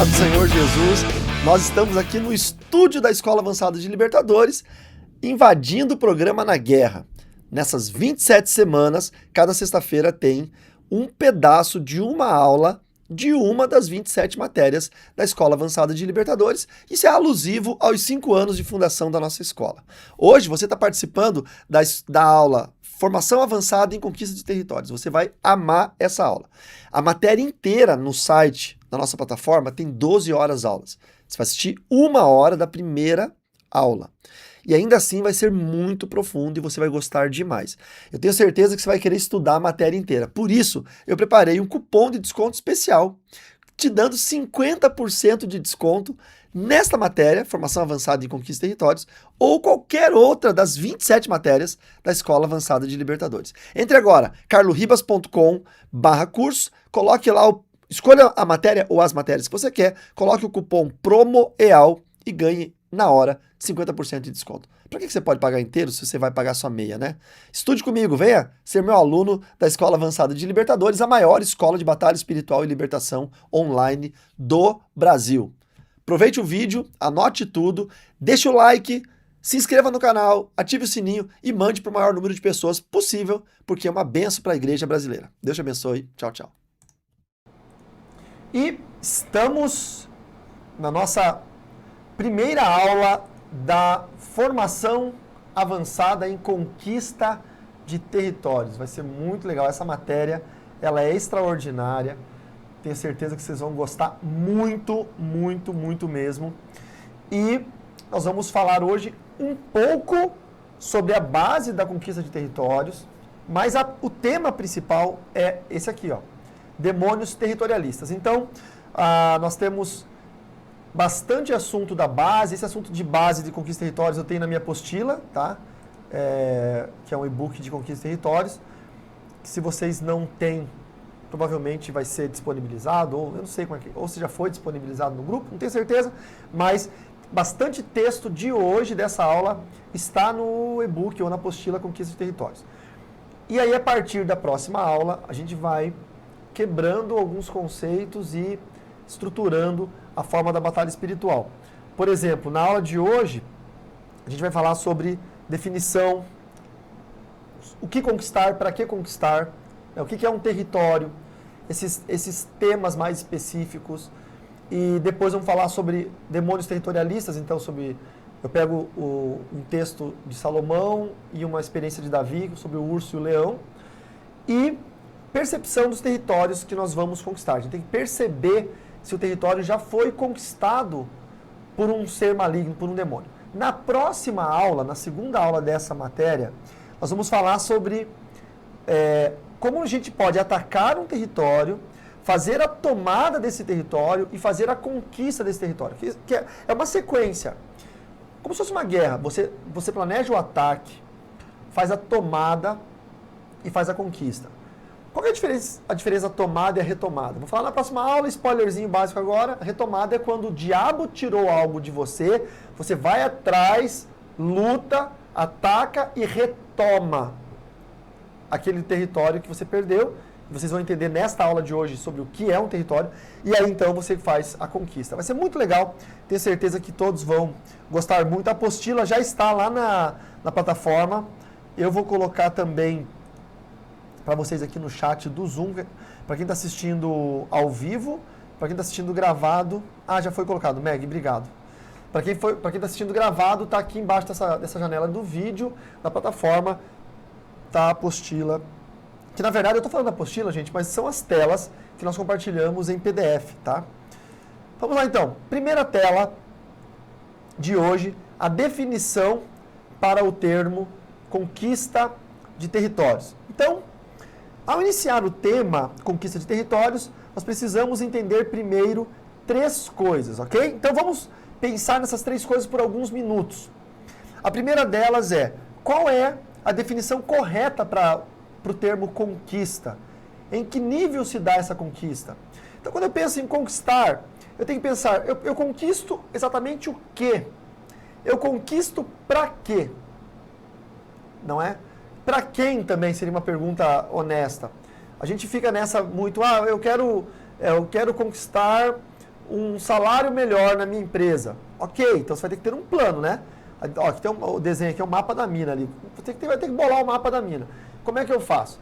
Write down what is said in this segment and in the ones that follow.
Obrigado, Senhor Jesus. Nós estamos aqui no estúdio da Escola Avançada de Libertadores, invadindo o programa Na Guerra. Nessas 27 semanas, cada sexta-feira tem um pedaço de uma aula de uma das 27 matérias da Escola Avançada de Libertadores. Isso é alusivo aos 5 anos de fundação da nossa escola. Hoje você está participando da aula Formação Avançada em Conquista de Territórios. Você vai amar essa aula. A matéria inteira no site da nossa plataforma tem 12 horas aulas. Você vai assistir 1 hora da primeira aula. E ainda assim vai ser muito profundo e você vai gostar demais. Eu tenho certeza que você vai querer estudar a matéria inteira. Por isso, eu preparei um cupom de desconto especial, te dando 50% de desconto nesta matéria, Formação Avançada em Conquista de Territórios, ou qualquer outra das 27 matérias da Escola Avançada de Libertadores. Entre agora, carloribas.com/curso, coloque lá, escolha a matéria ou as matérias que você quer, coloque o cupom PROMOEAL e ganhe na hora 50% de desconto. Para que você pode pagar inteiro se você vai pagar só meia, né? Estude comigo, venha ser meu aluno da Escola Avançada de Libertadores, a maior escola de batalha espiritual e libertação online do Brasil. Aproveite o vídeo, anote tudo, deixe o like, se inscreva no canal, ative o sininho e mande para o maior número de pessoas possível, porque é uma benção para a igreja brasileira. Deus te abençoe. Tchau, tchau. E estamos na nossa primeira aula da Formação Avançada em Conquista de Territórios. Vai ser muito legal. Essa matéria, ela é extraordinária. Tenho certeza que vocês vão gostar muito, muito, muito mesmo. E nós vamos falar hoje um pouco sobre a base da conquista de territórios, mas o tema principal é esse aqui, ó, demônios territorialistas. Então, nós temos bastante assunto da base. Esse assunto de base de conquista de territórios eu tenho na minha apostila, tá? Que é um e-book de conquista de territórios, que se vocês não têm, provavelmente vai ser disponibilizado, ou eu não sei como é que, ou se já foi disponibilizado no grupo, não tenho certeza, mas bastante texto de hoje, dessa aula, está no e-book ou na apostila Conquista de Territórios. E aí, a partir da próxima aula, a gente vai quebrando alguns conceitos e estruturando a forma da batalha espiritual. Por exemplo, na aula de hoje, a gente vai falar sobre definição, o que conquistar, para que conquistar, o que é um território, esses temas mais específicos. E depois vamos falar sobre demônios territorialistas. Então, eu pego um texto de Salomão e uma experiência de Davi sobre o urso e o leão. E percepção dos territórios que nós vamos conquistar. A gente tem que perceber se o território já foi conquistado por um ser maligno, por um demônio. Na próxima aula, na segunda aula dessa matéria, nós vamos falar sobre como a gente pode atacar um território, fazer a tomada desse território e fazer a conquista desse território. Que é uma sequência. Como se fosse uma guerra. Você planeja o ataque, faz a tomada e faz a conquista. Qual é a diferença da tomada e a retomada? Vou falar na próxima aula, spoilerzinho básico agora. A retomada é quando o diabo tirou algo de você, você vai atrás, luta, ataca e retoma aquele território que você perdeu. Vocês vão entender nesta aula de hoje sobre o que é um território. E aí então você faz a conquista. Vai ser muito legal. Tenho certeza que todos vão gostar muito. A apostila já está lá na plataforma. Eu vou colocar também para vocês aqui no chat do Zoom, para quem está assistindo ao vivo, para quem está assistindo gravado. Já foi colocado, Meg, obrigado. Para quem está assistindo gravado, está aqui embaixo dessa janela do vídeo, da plataforma, tá a apostila. Que na verdade eu estou falando da apostila, gente, mas são as telas que nós compartilhamos em PDF, tá? Vamos lá então. Primeira tela de hoje, a definição para o termo conquista de territórios. Então, ao iniciar o tema conquista de territórios, nós precisamos entender primeiro 3 coisas, ok? Então vamos pensar nessas 3 coisas por alguns minutos. A primeira delas é, qual é a definição correta para o termo conquista? Em que nível se dá essa conquista? Então, quando eu penso em conquistar, eu tenho que pensar, eu conquisto exatamente o quê? Eu conquisto para quê? Não é? Para quem também seria uma pergunta honesta. A gente fica nessa muito, eu quero conquistar um salário melhor na minha empresa. Ok, então você vai ter que ter um plano, né? Ó, aqui tem o desenho aqui, é o mapa da mina ali. Vai ter que bolar o mapa da mina. Como é que eu faço?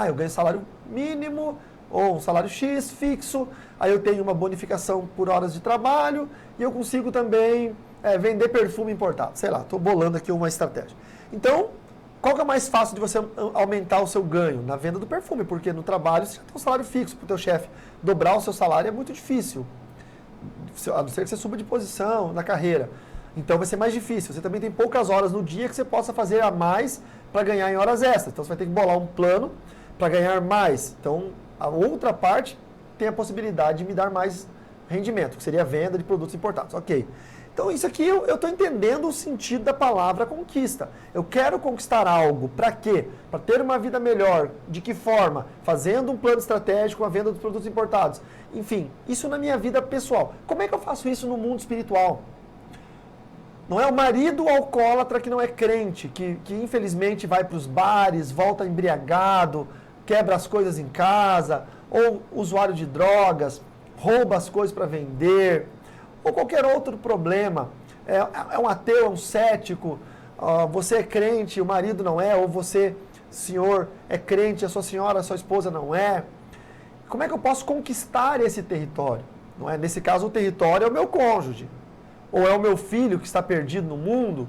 Eu ganho salário mínimo ou um salário X fixo, aí eu tenho uma bonificação por horas de trabalho e eu consigo também vender perfume importado. Sei lá, estou bolando aqui uma estratégia. Então, qual que é mais fácil de você aumentar o seu ganho? Na venda do perfume, porque no trabalho você já tem um salário fixo para o teu chefe. Dobrar o seu salário é muito difícil, a não ser que você suba de posição na carreira. Então vai ser mais difícil. Você também tem poucas horas no dia que você possa fazer a mais para ganhar em horas extras. Então você vai ter que bolar um plano para ganhar mais. Então a outra parte tem a possibilidade de me dar mais rendimento, que seria a venda de produtos importados. Ok. Então isso aqui eu estou entendendo o sentido da palavra conquista. Eu quero conquistar algo. Para quê? Para ter uma vida melhor. De que forma? Fazendo um plano estratégico, a venda dos produtos importados. Enfim, isso na minha vida pessoal. Como é que eu faço isso no mundo espiritual? Não é o marido alcoólatra que não é crente, que infelizmente vai para os bares, volta embriagado, quebra as coisas em casa, ou usuário de drogas, rouba as coisas para vender, ou qualquer outro problema. É um ateu, é um cético, você é crente, o marido não é, ou você, senhor, é crente, a sua senhora, a sua esposa não é. Como é que eu posso conquistar esse território? Não é? Nesse caso, o território é o meu cônjuge. Ou é o meu filho que está perdido no mundo,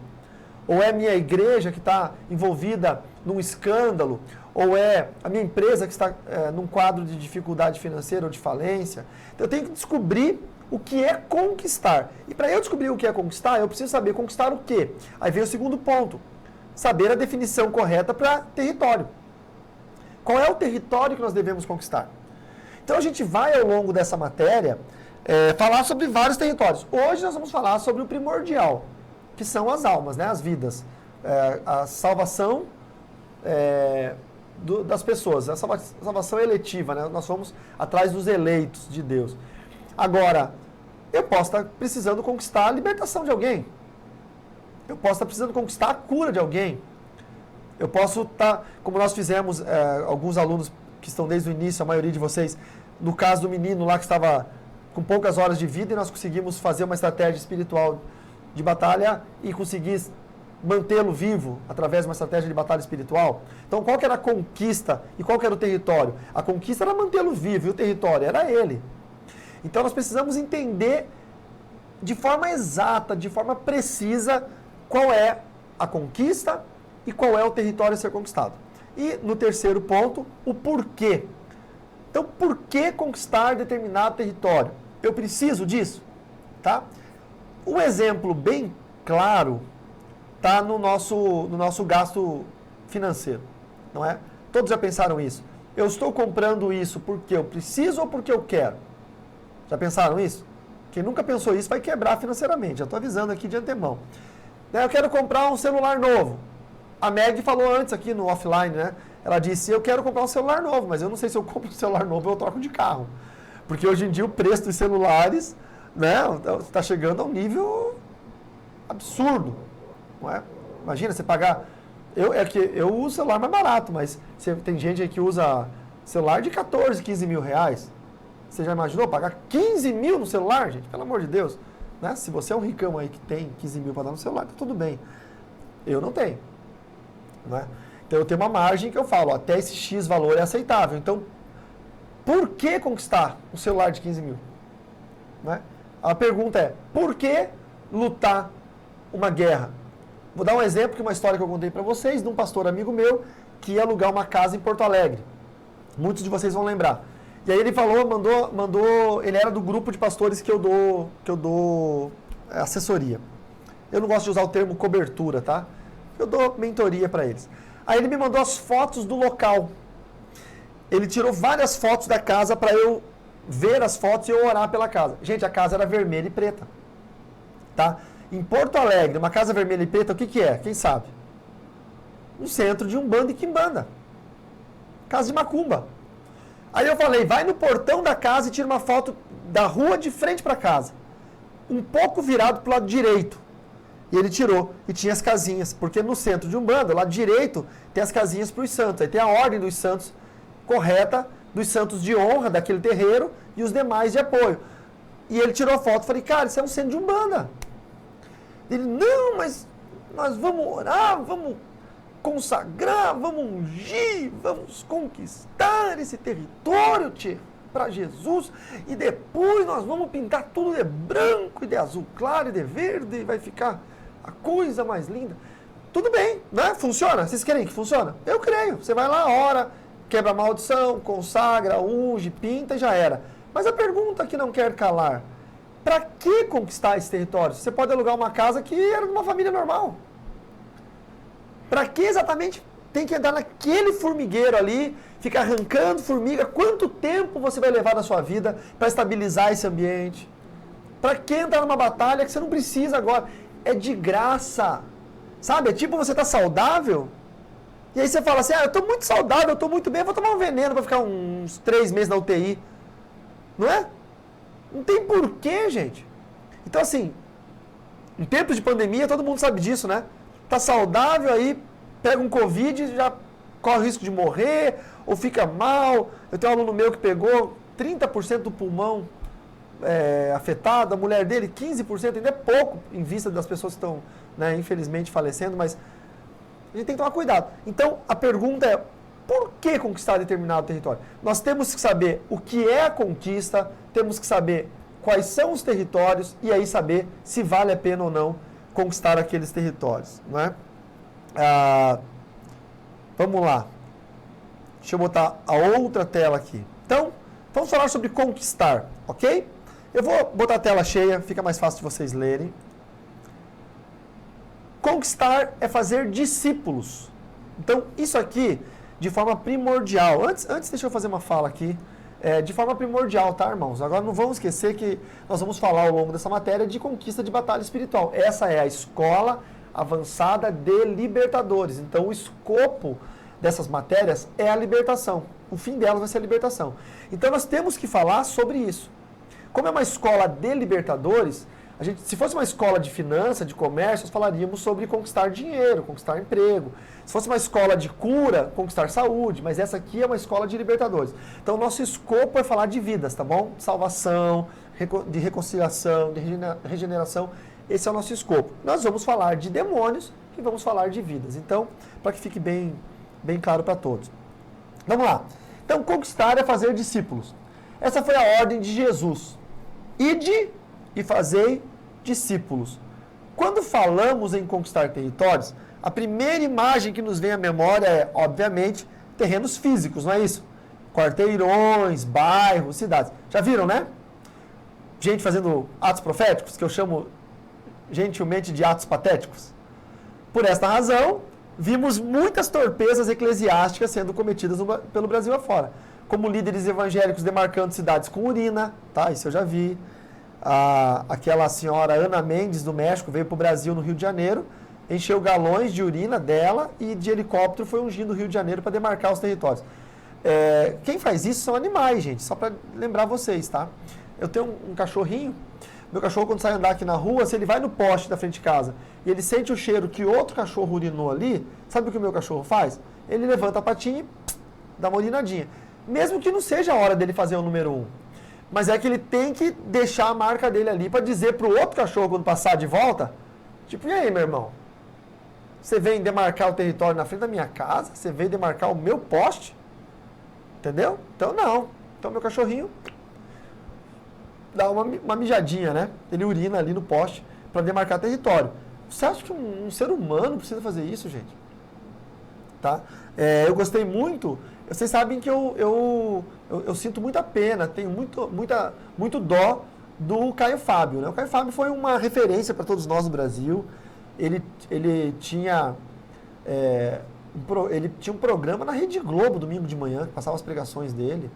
ou é a minha igreja que está envolvida num escândalo, ou é a minha empresa que está num quadro de dificuldade financeira ou de falência. Então eu tenho que descobrir o que é conquistar. E para eu descobrir o que é conquistar, eu preciso saber conquistar o quê? Aí vem o segundo ponto, saber a definição correta para território. Qual é o território que nós devemos conquistar? Então a gente vai ao longo dessa matéria falar sobre vários territórios. Hoje nós vamos falar sobre o primordial, que são as almas, né, as vidas, a salvação das pessoas, a salvação eletiva, né, nós vamos atrás dos eleitos de Deus. Agora, eu posso estar precisando conquistar a libertação de alguém, eu posso estar precisando conquistar a cura de alguém, eu posso estar, como nós fizemos, alguns alunos que estão desde o início, a maioria de vocês, no caso do menino lá que estava com poucas horas de vida e nós conseguimos fazer uma estratégia espiritual de batalha e conseguir mantê-lo vivo através de uma estratégia de batalha espiritual. Então, qual que era a conquista e qual que era o território? A conquista era mantê-lo vivo e o território era ele. Então, nós precisamos entender de forma exata, de forma precisa, qual é a conquista e qual é o território a ser conquistado. E, no terceiro ponto, o porquê. Então, por que conquistar determinado território? Eu preciso disso, tá? Um exemplo bem claro está no nosso gasto financeiro, não é? Todos já pensaram isso. Eu estou comprando isso porque eu preciso ou porque eu quero? Já pensaram isso? Quem nunca pensou isso vai quebrar financeiramente, já estou avisando aqui de antemão. Eu quero comprar um celular novo. A Meg falou antes aqui no offline, né? Ela disse, eu quero comprar um celular novo, mas eu não sei se eu compro um celular novo ou eu troco de carro. Porque hoje em dia o preço dos celulares, né, está chegando a um nível absurdo. Não é? Imagina você pagar... Eu uso celular mais barato, mas tem gente aí que usa celular de 14, 15 mil reais. Você já imaginou pagar 15 mil no celular, gente? Pelo amor de Deus. Né? Se você é um ricão aí que tem 15 mil para dar no celular, tá tudo bem. Eu não tenho. Não é? Então eu tenho uma margem que eu falo, até esse X valor é aceitável. Então, por que conquistar um celular de 15 mil? Né? A pergunta é, por que lutar uma guerra? Vou dar um exemplo, que uma história que eu contei para vocês, de um pastor amigo meu, que ia alugar uma casa em Porto Alegre. Muitos de vocês vão lembrar. E aí ele falou, mandou, ele era do grupo de pastores que eu dou assessoria. Eu não gosto de usar o termo cobertura, tá? Eu dou mentoria para eles. Aí ele me mandou as fotos do local. Ele tirou várias fotos da casa para eu ver as fotos e eu orar pela casa. Gente, a casa era vermelha e preta. Tá? Em Porto Alegre, uma casa vermelha e preta, o que é? Quem sabe? Um centro de Umbanda e Quimbanda. Casa de macumba. Aí eu falei, vai no portão da casa e tira uma foto da rua de frente para casa. Um pouco virado para o lado direito. E ele tirou, e tinha as casinhas, porque no centro de Umbanda, lado direito, tem as casinhas para os santos. Aí tem a ordem dos santos correta, dos santos de honra daquele terreiro e os demais de apoio. E ele tirou a foto, falei, cara, isso é um centro de Umbanda. Ele, não, mas nós vamos orar, vamos consagrar, vamos ungir, vamos conquistar esse território, tchê, para Jesus, e depois nós vamos pintar tudo de branco, e de azul claro, e de verde, e vai ficar a coisa mais linda. Tudo bem, né? Funciona? Vocês querem que funcione? Eu creio. Você vai lá, ora, quebra a maldição, consagra, unge, pinta e já era. Mas a pergunta que não quer calar, para que conquistar esse território? Você pode alugar uma casa que era de uma família normal. Para que exatamente tem que entrar naquele formigueiro ali, ficar arrancando formiga? Quanto tempo você vai levar na sua vida para estabilizar esse ambiente? Para que entrar numa batalha que você não precisa agora? É de graça. Sabe? É tipo você tá saudável, e aí você fala assim, eu tô muito saudável, eu tô muito bem, eu vou tomar um veneno para ficar uns 3 meses na UTI. Não é? Não tem porquê, gente. Então, assim, em tempos de pandemia, todo mundo sabe disso, né? Tá saudável, aí pega um Covid, já corre o risco de morrer, ou fica mal. Eu tenho um aluno meu que pegou 30% do pulmão afetado, a mulher dele 15%, ainda é pouco em vista das pessoas que estão, né, infelizmente falecendo, mas a gente tem que tomar cuidado. Então, a pergunta é, por que conquistar determinado território? Nós temos que saber o que é a conquista, temos que saber quais são os territórios e aí saber se vale a pena ou não conquistar aqueles territórios. Não é? Vamos lá. Deixa eu botar a outra tela aqui. Então, vamos falar sobre conquistar, ok? Eu vou botar a tela cheia, fica mais fácil de vocês lerem. Conquistar é fazer discípulos. Então, isso aqui, de forma primordial. Antes deixa eu fazer uma fala aqui. De forma primordial, tá, irmãos? Agora não vamos esquecer que nós vamos falar ao longo dessa matéria de conquista de batalha espiritual. Essa é a escola avançada de libertadores. Então, o escopo dessas matérias é a libertação. O fim delas vai ser a libertação. Então, nós temos que falar sobre isso. Como é uma escola de libertadores, se fosse uma escola de finanças, de comércio, nós falaríamos sobre conquistar dinheiro, conquistar emprego. Se fosse uma escola de cura, conquistar saúde, mas essa aqui é uma escola de libertadores. Então, nosso escopo é falar de vidas, tá bom? De salvação, de reconciliação, de regeneração. Esse é o nosso escopo. Nós vamos falar de demônios e vamos falar de vidas. Então, para que fique bem claro para todos. Vamos lá. Então, conquistar é fazer discípulos. Essa foi a ordem de Jesus. Ide e fazei discípulos. Quando falamos em conquistar territórios, a primeira imagem que nos vem à memória é, obviamente, terrenos físicos, não é isso? Quarteirões, bairros, cidades. Já viram, né? Gente fazendo atos proféticos, que eu chamo gentilmente de atos patéticos. Por esta razão, vimos muitas torpezas eclesiásticas sendo cometidas pelo Brasil afora. Como líderes evangélicos demarcando cidades com urina, tá? Isso eu já vi. Aquela senhora Ana Mendes, do México, veio para o Brasil, no Rio de Janeiro, encheu galões de urina dela e de helicóptero foi ungindo o Rio de Janeiro para demarcar os territórios. Quem faz isso são animais, gente, só para lembrar vocês, tá? Eu tenho um cachorrinho, meu cachorro quando sai andar aqui na rua, se ele vai no poste da frente de casa e ele sente o cheiro que outro cachorro urinou ali, sabe o que o meu cachorro faz? Ele levanta a patinha e dá uma urinadinha. Mesmo que não seja a hora dele fazer o número 1. Mas é que ele tem que deixar a marca dele ali para dizer para o outro cachorro quando passar de volta, tipo, e aí, meu irmão? Você vem demarcar o território na frente da minha casa? Você veio demarcar o meu poste? Entendeu? Então não. Então meu cachorrinho dá uma mijadinha, né? Ele urina ali no poste para demarcar território. Você acha que um ser humano precisa fazer isso, gente? Tá? Eu gostei muito. Vocês sabem que eu sinto muita pena, tenho muito dó do Caio Fábio, né? O Caio Fábio foi uma referência para todos nós no Brasil. Ele tinha um programa na Rede Globo, domingo de manhã, que passava as pregações dele,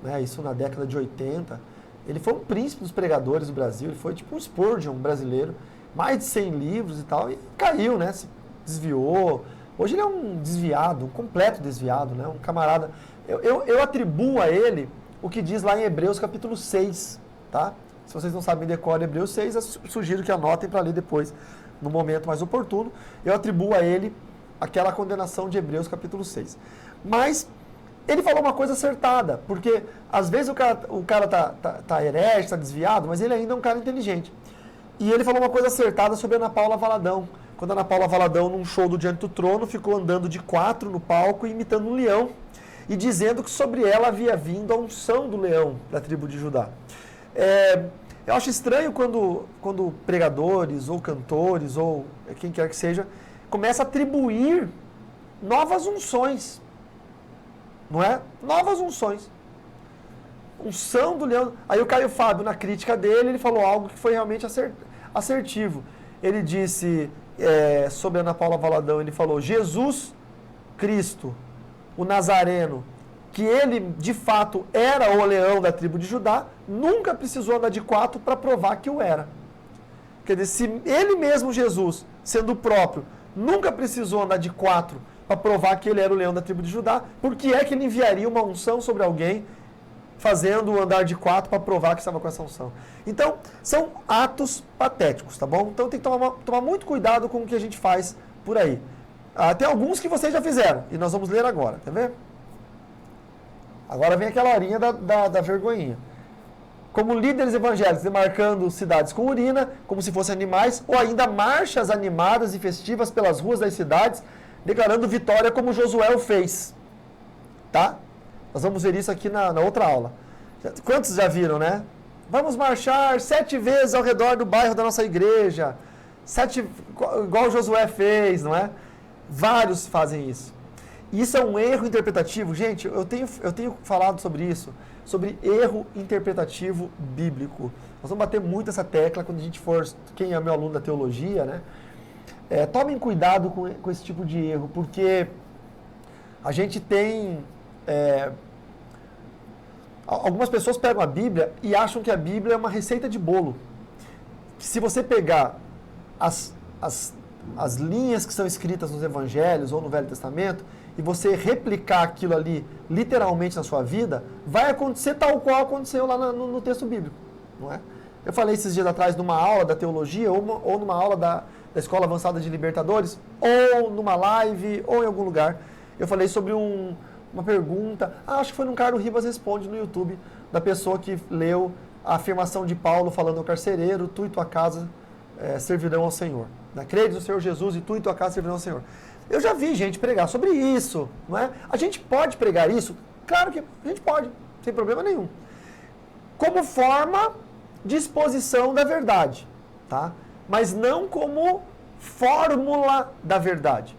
né? Isso na década de 80. Ele foi um príncipe dos pregadores do Brasil, ele foi tipo um Spurgeon brasileiro, mais de 100 livros e tal, e caiu, né? Se desviou. Hoje ele é um desviado, um completo desviado, né? Um camarada. Eu atribuo a ele o que diz lá em Hebreus capítulo 6, tá? Se vocês não sabem decorar Hebreus 6, eu sugiro que anotem para ler depois, no momento mais oportuno. Eu atribuo a ele aquela condenação de Hebreus capítulo 6. Mas ele falou uma coisa acertada, porque às vezes o cara tá herege, tá desviado, mas ele ainda é um cara inteligente. E ele falou uma coisa acertada sobre a Ana Paula Valadão. Quando a Ana Paula Valadão, num show do Diante do Trono, ficou andando de 4 no palco, imitando um leão, e dizendo que sobre ela havia vindo a unção do leão da tribo de Judá. Eu acho estranho quando pregadores, ou cantores, ou quem quer que seja, começa a atribuir novas unções. Não é? Novas unções. Unção do leão. Aí o Caio Fábio, na crítica dele, ele falou algo que foi realmente assertivo. Ele disse, sobre a Ana Paula Valadão, ele falou, Jesus Cristo, o Nazareno, que ele de fato era o leão da tribo de Judá, nunca precisou andar de 4 para provar que o era. Quer dizer, se ele mesmo, Jesus, sendo o próprio, nunca precisou andar de 4 para provar que ele era o leão da tribo de Judá, por que é que ele enviaria uma unção sobre alguém fazendo o andar de 4 para provar que estava com essa unção? Então, são atos patéticos, tá bom? Então tem que tomar muito cuidado com o que a gente faz por aí. Tem alguns que vocês já fizeram, e nós vamos ler agora, quer ver? Agora vem aquela horinha da vergonhinha. Como líderes evangélicos demarcando cidades com urina, como se fossem animais, ou ainda marchas animadas e festivas pelas ruas das cidades, declarando vitória como Josué o fez. Tá? Nós vamos ver isso aqui na outra aula. Quantos já viram, né? Vamos marchar 7 vezes ao redor do bairro da nossa igreja. 7, igual Josué fez, não é? Vários fazem isso. Isso é um erro interpretativo. Gente, eu tenho falado sobre isso, sobre erro interpretativo bíblico. Nós vamos bater muito essa tecla quando a gente for, quem é meu aluno da teologia, né? Tomem cuidado com esse tipo de erro, porque a gente tem... algumas pessoas pegam a Bíblia e acham que a Bíblia é uma receita de bolo. Que se você pegar as linhas que são escritas nos Evangelhos ou no Velho Testamento e você replicar aquilo ali literalmente na sua vida, vai acontecer tal qual aconteceu lá no texto bíblico, não é? Eu falei esses dias atrás numa aula da teologia ou numa aula da Escola Avançada de Libertadores, ou numa live, ou em algum lugar. Eu falei sobre uma pergunta, acho que foi num Carlos Ribas Responde no YouTube, da pessoa que leu a afirmação de Paulo falando ao carcereiro, tu e tua casa servirão ao Senhor. Crede no Senhor Jesus e tu e tua casa servirão ao Senhor. Eu já vi gente pregar sobre isso, não é? A gente pode pregar isso? Claro que a gente pode, sem problema nenhum. Como forma de exposição da verdade, tá? Mas não como fórmula da verdade.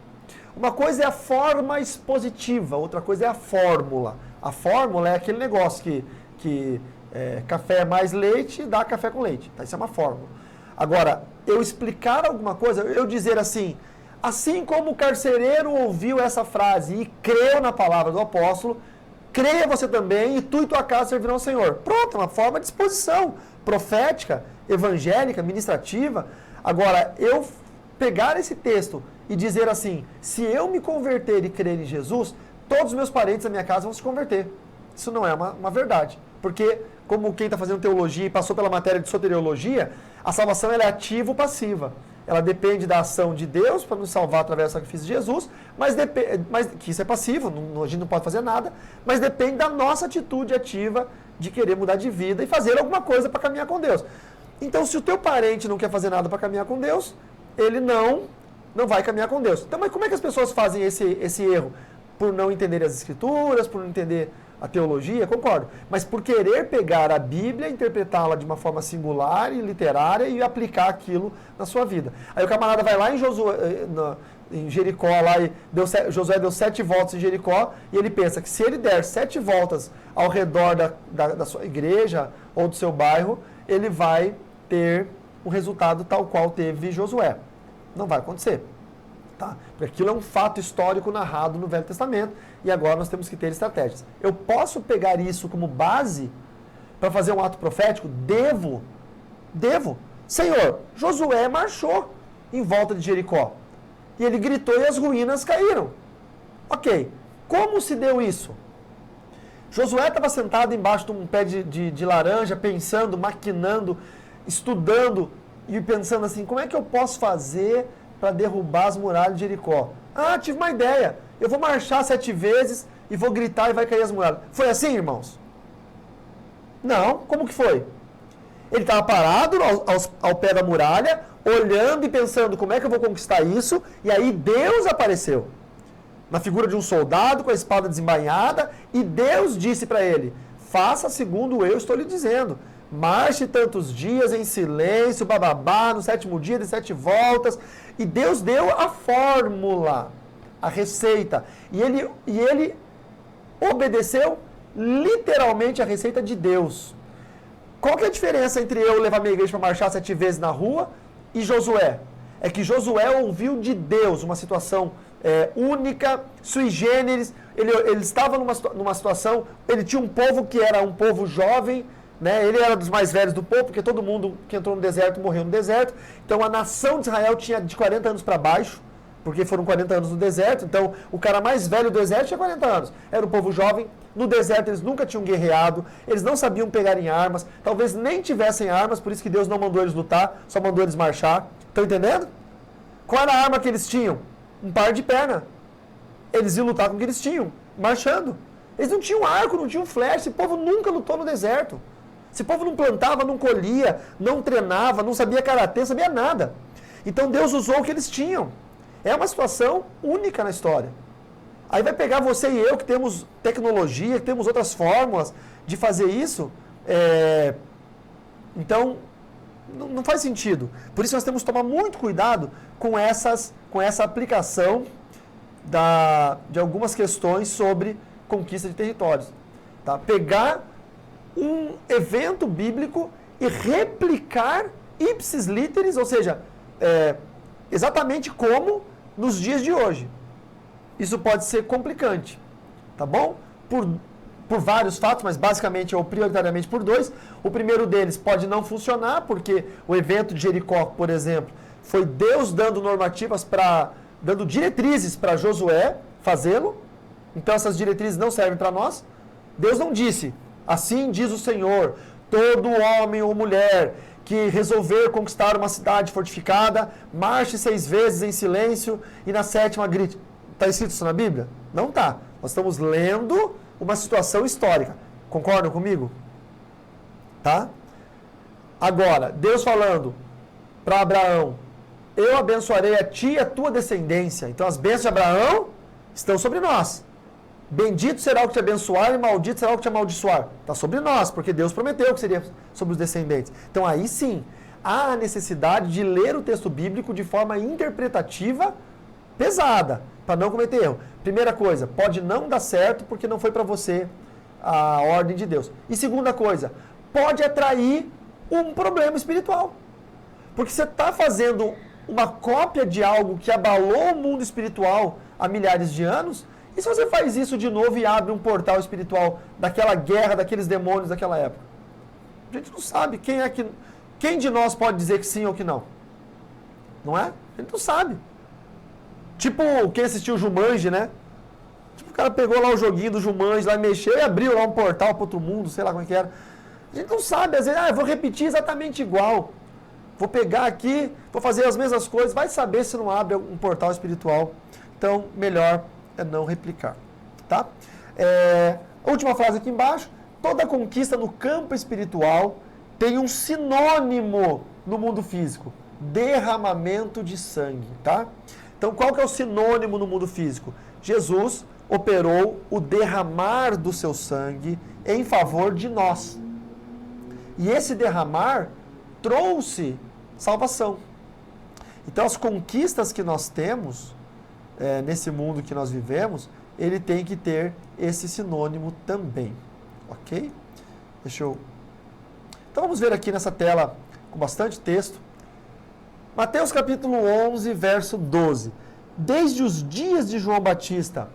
Uma coisa é a forma expositiva, outra coisa é a fórmula. A fórmula é aquele negócio que café mais leite dá café com leite. Tá? Isso é uma fórmula. Agora, eu explicar alguma coisa, eu dizer assim como o carcereiro ouviu essa frase e creu na palavra do apóstolo, creia você também e tu e tua casa servirão ao Senhor. Pronto, uma forma de exposição profética, evangélica, ministrativa. Agora, eu pegar esse texto e dizer assim, se eu me converter e crer em Jesus, todos os meus parentes da minha casa vão se converter. Isso não é uma verdade. Porque, como quem está fazendo teologia e passou pela matéria de soteriologia, a salvação ela é ativa ou passiva. Ela depende da ação de Deus para nos salvar através do sacrifício de Jesus, mas que isso é passivo, a gente não pode fazer nada, mas depende da nossa atitude ativa de querer mudar de vida e fazer alguma coisa para caminhar com Deus. Então, se o teu parente não quer fazer nada para caminhar com Deus, ele não vai caminhar com Deus. Então, mas como é que as pessoas fazem esse erro? Por não entender as Escrituras, por não entender a teologia, concordo. Mas por querer pegar a Bíblia, interpretá-la de uma forma singular e literária e aplicar aquilo na sua vida. Aí o camarada vai lá em Jericó, lá e Josué deu 7 voltas em Jericó, e ele pensa que se ele der 7 voltas ao redor da sua igreja ou do seu bairro, ele vai ter um resultado tal qual teve Josué. Não vai acontecer. Tá? Porque aquilo é um fato histórico narrado no Velho Testamento e agora nós temos que ter estratégias. Eu posso pegar isso como base para fazer um ato profético? Devo. Senhor, Josué marchou em volta de Jericó e ele gritou e as ruínas caíram. Ok, como se deu isso? Josué estava sentado embaixo de um pé de laranja, pensando, maquinando, estudando e pensando assim, como é que eu posso fazer para derrubar as muralhas de Jericó? Tive uma ideia. Eu vou marchar 7 vezes e vou gritar e vai cair as muralhas. Foi assim, irmãos? Não, como que foi? Ele estava parado ao pé da muralha, olhando e pensando como é que eu vou conquistar isso, e aí Deus apareceu, na figura de um soldado com a espada desembainhada, e Deus disse para ele, faça segundo eu estou lhe dizendo, marche tantos dias em silêncio, bababá, no 7º dia de 7 voltas, e Deus deu a fórmula, a receita, e ele obedeceu literalmente a receita de Deus. Qual que é a diferença entre eu levar minha igreja para marchar 7 vezes na rua e Josué? É que Josué ouviu de Deus uma situação única, sui generis, ele estava numa situação, ele tinha um povo que era um povo jovem, né? Ele era dos mais velhos do povo, porque todo mundo que entrou no deserto morreu no deserto, então a nação de Israel tinha de 40 anos para baixo, porque foram 40 anos no deserto, então o cara mais velho do deserto tinha 40 anos, era um povo jovem, no deserto eles nunca tinham guerreado, eles não sabiam pegar em armas, talvez nem tivessem armas, por isso que Deus não mandou eles lutar, só mandou eles marchar, estão entendendo? Qual era a arma que eles tinham? Um par de perna, eles iam lutar com o que eles tinham, marchando, eles não tinham arco, não tinham flecha, esse povo nunca lutou no deserto, esse povo não plantava, não colhia, não treinava, não sabia karatê, não sabia nada, então Deus usou o que eles tinham. É uma situação única na história. Aí vai pegar você e eu, que temos tecnologia, que temos outras fórmulas de fazer isso. Então, não faz sentido. Por isso nós temos que tomar muito cuidado com essa aplicação de algumas questões sobre conquista de territórios. Tá? Pegar um evento bíblico e replicar ipsis literis, ou seja, exatamente como nos dias de hoje. Isso pode ser complicante, tá bom? Por vários fatos, mas basicamente ou prioritariamente por 2. O primeiro deles pode não funcionar, porque o evento de Jericó, por exemplo, foi Deus dando normativas dando diretrizes para Josué fazê-lo. Então essas diretrizes não servem para nós. Deus não disse, assim diz o Senhor, todo homem ou mulher que resolver conquistar uma cidade fortificada, marche 6 vezes em silêncio e na 7ª grite. Está escrito isso na Bíblia? Não está. Nós estamos lendo uma situação histórica. Concordam comigo? Tá? Agora, Deus falando para Abraão, eu abençoarei a ti e a tua descendência. Então as bênçãos de Abraão estão sobre nós. Bendito será o que te abençoar e maldito será o que te amaldiçoar. Está sobre nós, porque Deus prometeu que seria sobre os descendentes. Então aí sim, há a necessidade de ler o texto bíblico de forma interpretativa pesada, para não cometer erro. Primeira coisa, pode não dar certo porque não foi para você a ordem de Deus. E segunda coisa, pode atrair um problema espiritual. Porque você está fazendo uma cópia de algo que abalou o mundo espiritual há milhares de anos. E se você faz isso de novo e abre um portal espiritual daquela guerra, daqueles demônios daquela época? A gente não sabe quem de nós pode dizer que sim ou que não. Não é? A gente não sabe. Tipo, quem assistiu o Jumanji, né? Tipo, o cara pegou lá o joguinho do Jumanji, lá mexeu e abriu lá um portal para outro mundo, sei lá como é que era. A gente não sabe, às vezes, eu vou repetir exatamente igual. Vou pegar aqui, vou fazer as mesmas coisas, vai saber se não abre um portal espiritual. Então, melhor é não replicar, tá? Última frase aqui embaixo. Toda conquista no campo espiritual tem um sinônimo no mundo físico. Derramamento de sangue, tá? Então, qual que é o sinônimo no mundo físico? Jesus operou o derramar do seu sangue em favor de nós. E esse derramar trouxe salvação. Então, as conquistas que nós temos nesse mundo que nós vivemos, ele tem que ter esse sinônimo também, ok? Então vamos ver aqui nessa tela com bastante texto. Mateus capítulo 11, verso 12. Desde os dias de João Batista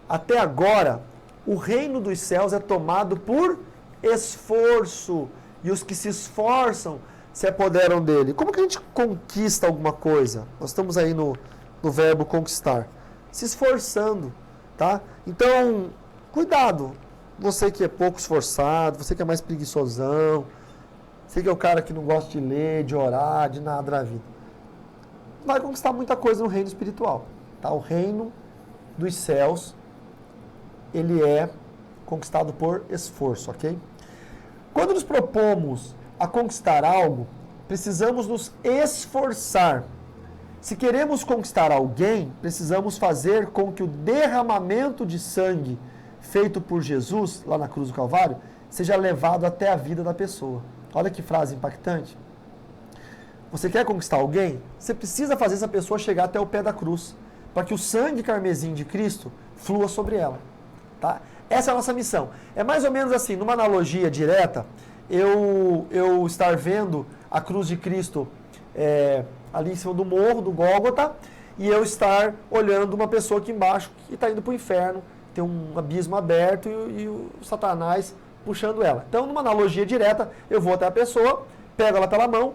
até agora, o reino dos céus é tomado por esforço, e os que se esforçam se apoderam dele. Como que a gente conquista alguma coisa? Nós estamos aí no verbo conquistar. Se esforçando, tá? Então, cuidado. Você que é pouco esforçado, você que é mais preguiçosão, você que é o cara que não gosta de ler, de orar, de nada na vida. Vai conquistar muita coisa no reino espiritual, tá? O reino dos céus ele é conquistado por esforço, ok? Quando nos propomos a conquistar algo, precisamos nos esforçar. Se queremos conquistar alguém, precisamos fazer com que o derramamento de sangue feito por Jesus, lá na cruz do Calvário, seja levado até a vida da pessoa. Olha que frase impactante. Você quer conquistar alguém? Você precisa fazer essa pessoa chegar até o pé da cruz, para que o sangue carmesim de Cristo flua sobre ela. Tá? Essa é a nossa missão. É mais ou menos assim, numa analogia direta, eu estar vendo a cruz de Cristo ali em cima do morro, do Gólgota, e eu estar olhando uma pessoa aqui embaixo que está indo para o inferno, tem um abismo aberto e o Satanás puxando ela. Então, numa analogia direta, eu vou até a pessoa, pego ela pela mão,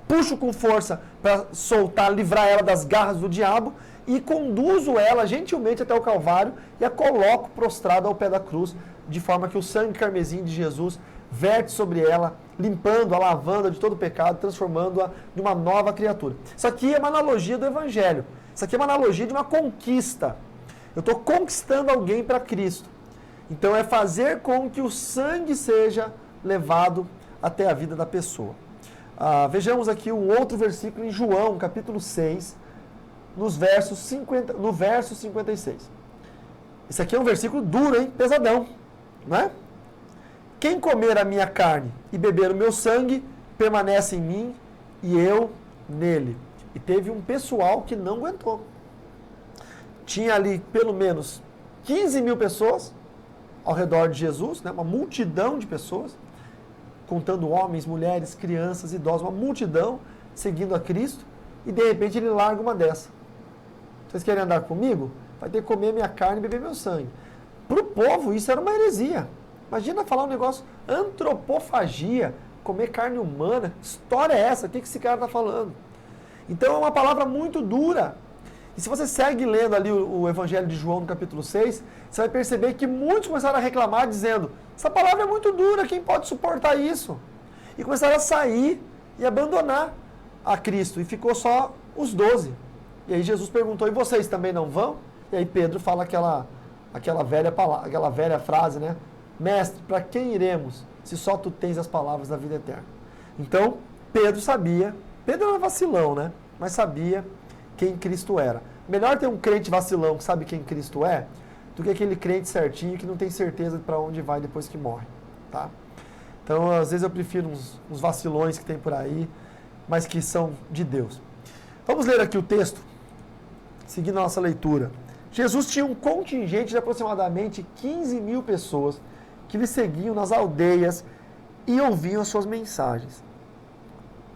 puxo com força para soltar, livrar ela das garras do diabo e conduzo ela gentilmente até o Calvário e a coloco prostrada ao pé da cruz, de forma que o sangue carmesim de Jesus verte sobre ela, limpando-a, lavando-a de todo o pecado, transformando-a em uma nova criatura. Isso aqui é uma analogia do Evangelho. Isso aqui é uma analogia de uma conquista. Eu estou conquistando alguém para Cristo. Então é fazer com que o sangue seja levado até a vida da pessoa. Vejamos aqui um outro versículo em João, capítulo 6, no verso 56. Esse aqui é um versículo duro, hein? Pesadão, não é? Quem comer a minha carne e beber o meu sangue, permanece em mim e eu nele. E teve um pessoal que não aguentou. Tinha ali pelo menos 15 mil pessoas ao redor de Jesus, né? Uma multidão de pessoas, contando homens, mulheres, crianças, idosos, uma multidão seguindo a Cristo, e de repente ele larga uma dessa. Vocês querem andar comigo? Vai ter que comer minha carne e beber meu sangue. Para o povo isso era uma heresia. Imagina falar um negócio, antropofagia, comer carne humana, que história é essa? O que esse cara está falando? Então é uma palavra muito dura. E se você segue lendo ali o Evangelho de João no capítulo 6, você vai perceber que muitos começaram a reclamar dizendo, essa palavra é muito dura, quem pode suportar isso? E começaram a sair e abandonar a Cristo, e ficou só os 12. E aí Jesus perguntou, e vocês também não vão? E aí Pedro fala aquela velha frase, né? Mestre, para quem iremos, se só tu tens as palavras da vida eterna? Então, Pedro sabia, Pedro era vacilão, né? Mas sabia quem Cristo era. Melhor ter um crente vacilão que sabe quem Cristo é, do que aquele crente certinho que não tem certeza para onde vai depois que morre, tá? Então, às vezes eu prefiro uns vacilões que tem por aí, mas que são de Deus. Vamos ler aqui o texto, seguindo a nossa leitura. Jesus tinha um contingente de aproximadamente 15 mil pessoas que lhe seguiam nas aldeias e ouviam as suas mensagens.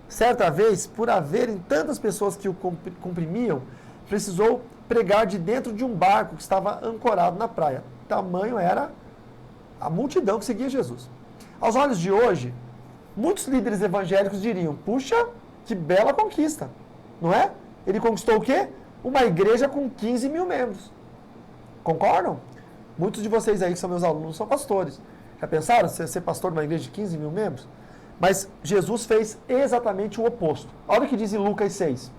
Certa vez, por haverem tantas pessoas que o comprimiam, precisou pregar de dentro de um barco que estava ancorado na praia. Tamanho era a multidão que seguia Jesus. Aos olhos de hoje, muitos líderes evangélicos diriam, puxa, que bela conquista, não é? Ele conquistou o quê? Uma igreja com 15 mil membros. Concordam? Muitos de vocês aí que são meus alunos são pastores. Já pensaram ser pastor de uma igreja de 15 mil membros? Mas Jesus fez exatamente o oposto. Olha o que diz em Lucas 6,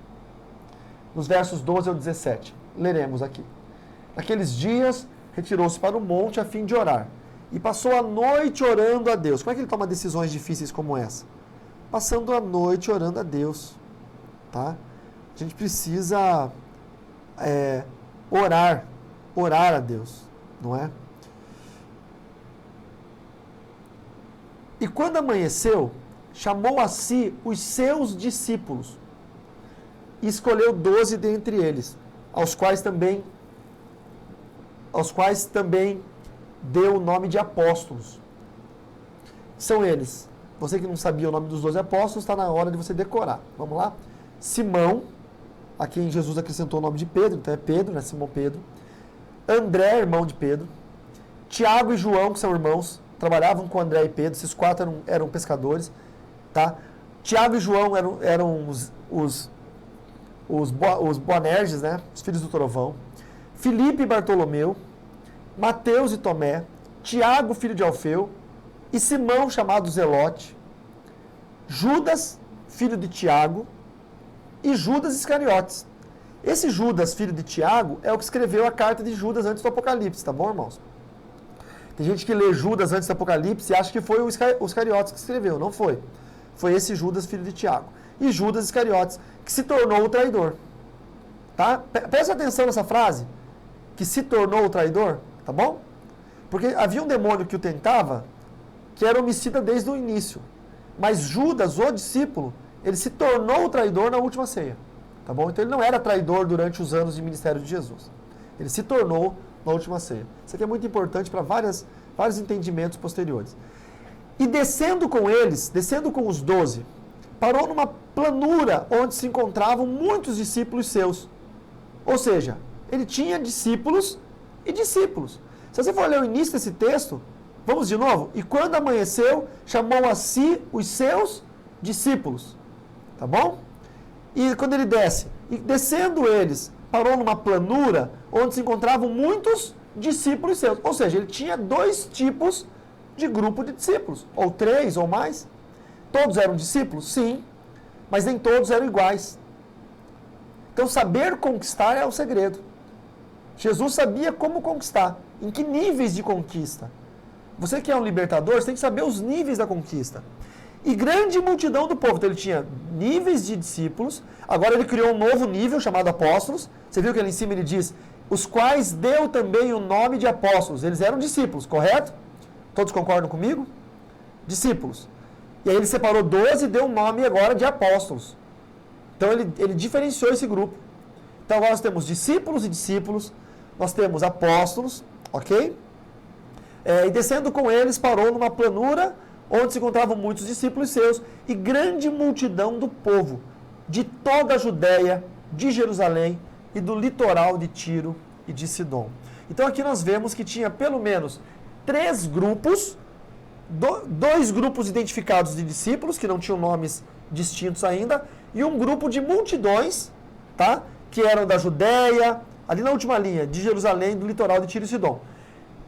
nos versos 12 ao 17. Leremos aqui. Naqueles dias, retirou-se para o monte a fim de orar. E passou a noite orando a Deus. Como é que ele toma decisões difíceis como essa? Passando a noite orando a Deus. Tá? A gente precisa orar a Deus, não é? E quando amanheceu, chamou a si os seus discípulos e escolheu 12 dentre eles, aos quais também deu o nome de apóstolos. São eles. Você que não sabia o nome dos 12 apóstolos, está na hora de você decorar. Vamos lá? Simão, a quem Jesus acrescentou o nome de Pedro, então é Pedro, né? Simão Pedro. André, irmão de Pedro. Tiago e João, que são irmãos, trabalhavam com André e Pedro, esses 4 eram pescadores, tá? Tiago e João eram os Boanerges, né? Os filhos do trovão. Filipe e Bartolomeu, Mateus e Tomé, Tiago, filho de Alfeu, e Simão, chamado Zelote, Judas, filho de Tiago, e Judas Iscariotes. Esse Judas, filho de Tiago, é o que escreveu a carta de Judas antes do Apocalipse, tá bom, irmãos? Tem gente que lê Judas antes do Apocalipse e acha que foi os Iscariotes que escreveu. Não foi. Foi esse Judas, filho de Tiago. E Judas Iscariotes, que se tornou o traidor. Tá? Presta atenção nessa frase, que se tornou o traidor, tá bom? Porque havia um demônio que o tentava, que era homicida desde o início. Mas Judas, o discípulo, ele se tornou o traidor na última ceia. Tá bom? Então ele não era traidor durante os anos de ministério de Jesus. Ele se tornou na última ceia. Isso aqui é muito importante para vários entendimentos posteriores. E descendo com eles, descendo com os 12, parou numa planura onde se encontravam muitos discípulos seus. Ou seja, ele tinha discípulos e discípulos. Se você for ler o início desse texto, vamos de novo. E quando amanheceu, chamou a si os seus discípulos. Tá bom? E quando ele desce, e descendo eles, parou numa planura onde se encontravam muitos discípulos seus. Ou seja, ele tinha 2 tipos de grupo de discípulos, ou 3 ou mais. Todos eram discípulos? Sim, mas nem todos eram iguais. Então, saber conquistar é o segredo. Jesus sabia como conquistar, em que níveis de conquista. Você que é um libertador, você tem que saber os níveis da conquista. E grande multidão do povo. Então, ele tinha níveis de discípulos. Agora ele criou um novo nível chamado apóstolos. Você viu que ali em cima ele diz, os quais deu também o nome de apóstolos. Eles eram discípulos, correto? Todos concordam comigo? Discípulos. E aí ele separou 12 e deu o nome agora de apóstolos. Então ele diferenciou esse grupo. Então agora nós temos discípulos e discípulos. Nós temos apóstolos, ok? E descendo com eles, parou numa planura onde se encontravam muitos discípulos seus e grande multidão do povo, de toda a Judéia, de Jerusalém e do litoral de Tiro e de Sidom. Então aqui nós vemos que tinha pelo menos 3 grupos, 2 grupos identificados de discípulos, que não tinham nomes distintos ainda, e um grupo de multidões, tá? Que eram da Judéia, ali na última linha, de Jerusalém, do litoral de Tiro e Sidom.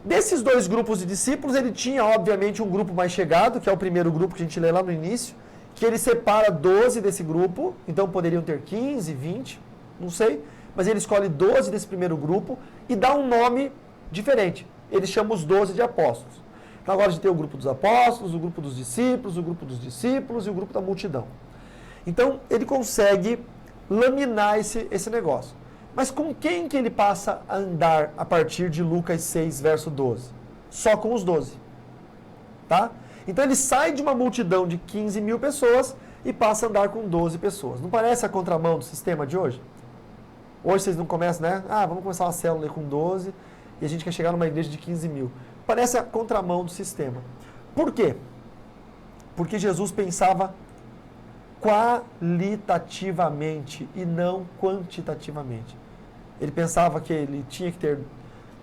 Desses 2 grupos de discípulos, ele tinha, obviamente, um grupo mais chegado, que é o primeiro grupo que a gente lê lá no início, que ele separa 12 desse grupo, então poderiam ter 15, 20, não sei, mas ele escolhe 12 desse primeiro grupo e dá um nome diferente. Ele chama os 12 de apóstolos. Então agora a gente tem o grupo dos apóstolos, o grupo dos discípulos, o grupo dos discípulos e o grupo da multidão. Então ele consegue laminar esse negócio. Mas com quem que ele passa a andar a partir de Lucas 6, verso 12? Só com os 12. Tá? Então ele sai de uma multidão de 15 mil pessoas e passa a andar com 12 pessoas. Não parece a contramão do sistema de hoje? Hoje vocês não começam, né? Vamos começar uma célula com 12 e a gente quer chegar numa igreja de 15 mil. Parece a contramão do sistema. Por quê? Porque Jesus pensava qualitativamente e não quantitativamente. Ele pensava que ele tinha que ter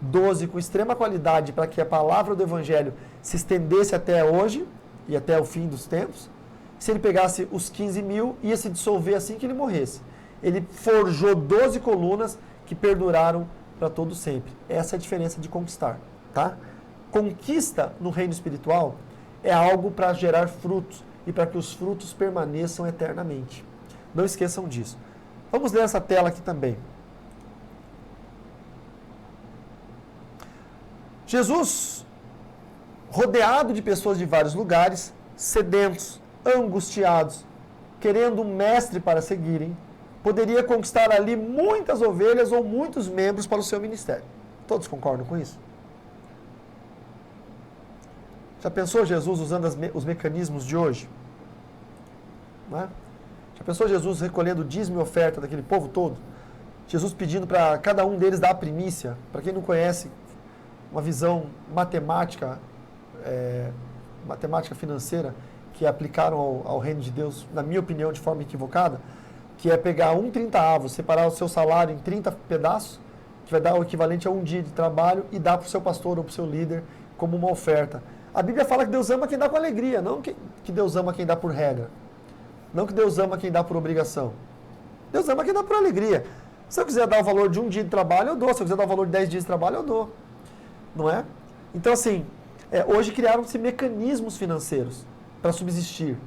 12 com extrema qualidade para que a palavra do Evangelho se estendesse até hoje e até o fim dos tempos. Se ele pegasse os 15 mil, ia se dissolver assim que ele morresse. Ele forjou 12 colunas que perduraram para todo sempre. Essa é a diferença de conquistar. Tá? Conquista no reino espiritual é algo para gerar frutos e para que os frutos permaneçam eternamente. Não esqueçam disso. Vamos ler essa tela aqui também. Jesus, rodeado de pessoas de vários lugares, sedentos, angustiados, querendo um mestre para seguirem, poderia conquistar ali muitas ovelhas ou muitos membros para o seu ministério. Todos concordam com isso? Já pensou Jesus usando os mecanismos de hoje? Não é? Já pensou Jesus recolhendo dízimo e oferta daquele povo todo? Jesus pedindo para cada um deles dar a primícia. Para quem não conhece, uma visão matemática, matemática financeira, que aplicaram ao reino de Deus, na minha opinião, de forma equivocada, que é pegar 1/30, separar o seu salário em 30 pedaços, que vai dar o equivalente a um dia de trabalho, e dar para o seu pastor ou para o seu líder como uma oferta. A Bíblia fala que Deus ama quem dá com alegria, não que Deus ama quem dá por regra. Não que Deus ama quem dá por obrigação. Deus ama quem dá por alegria. Se eu quiser dar o valor de um dia de trabalho, eu dou. Se eu quiser dar o valor de 10 dias de trabalho, eu dou. Não é? Então, assim, hoje criaram-se mecanismos financeiros para subsistir.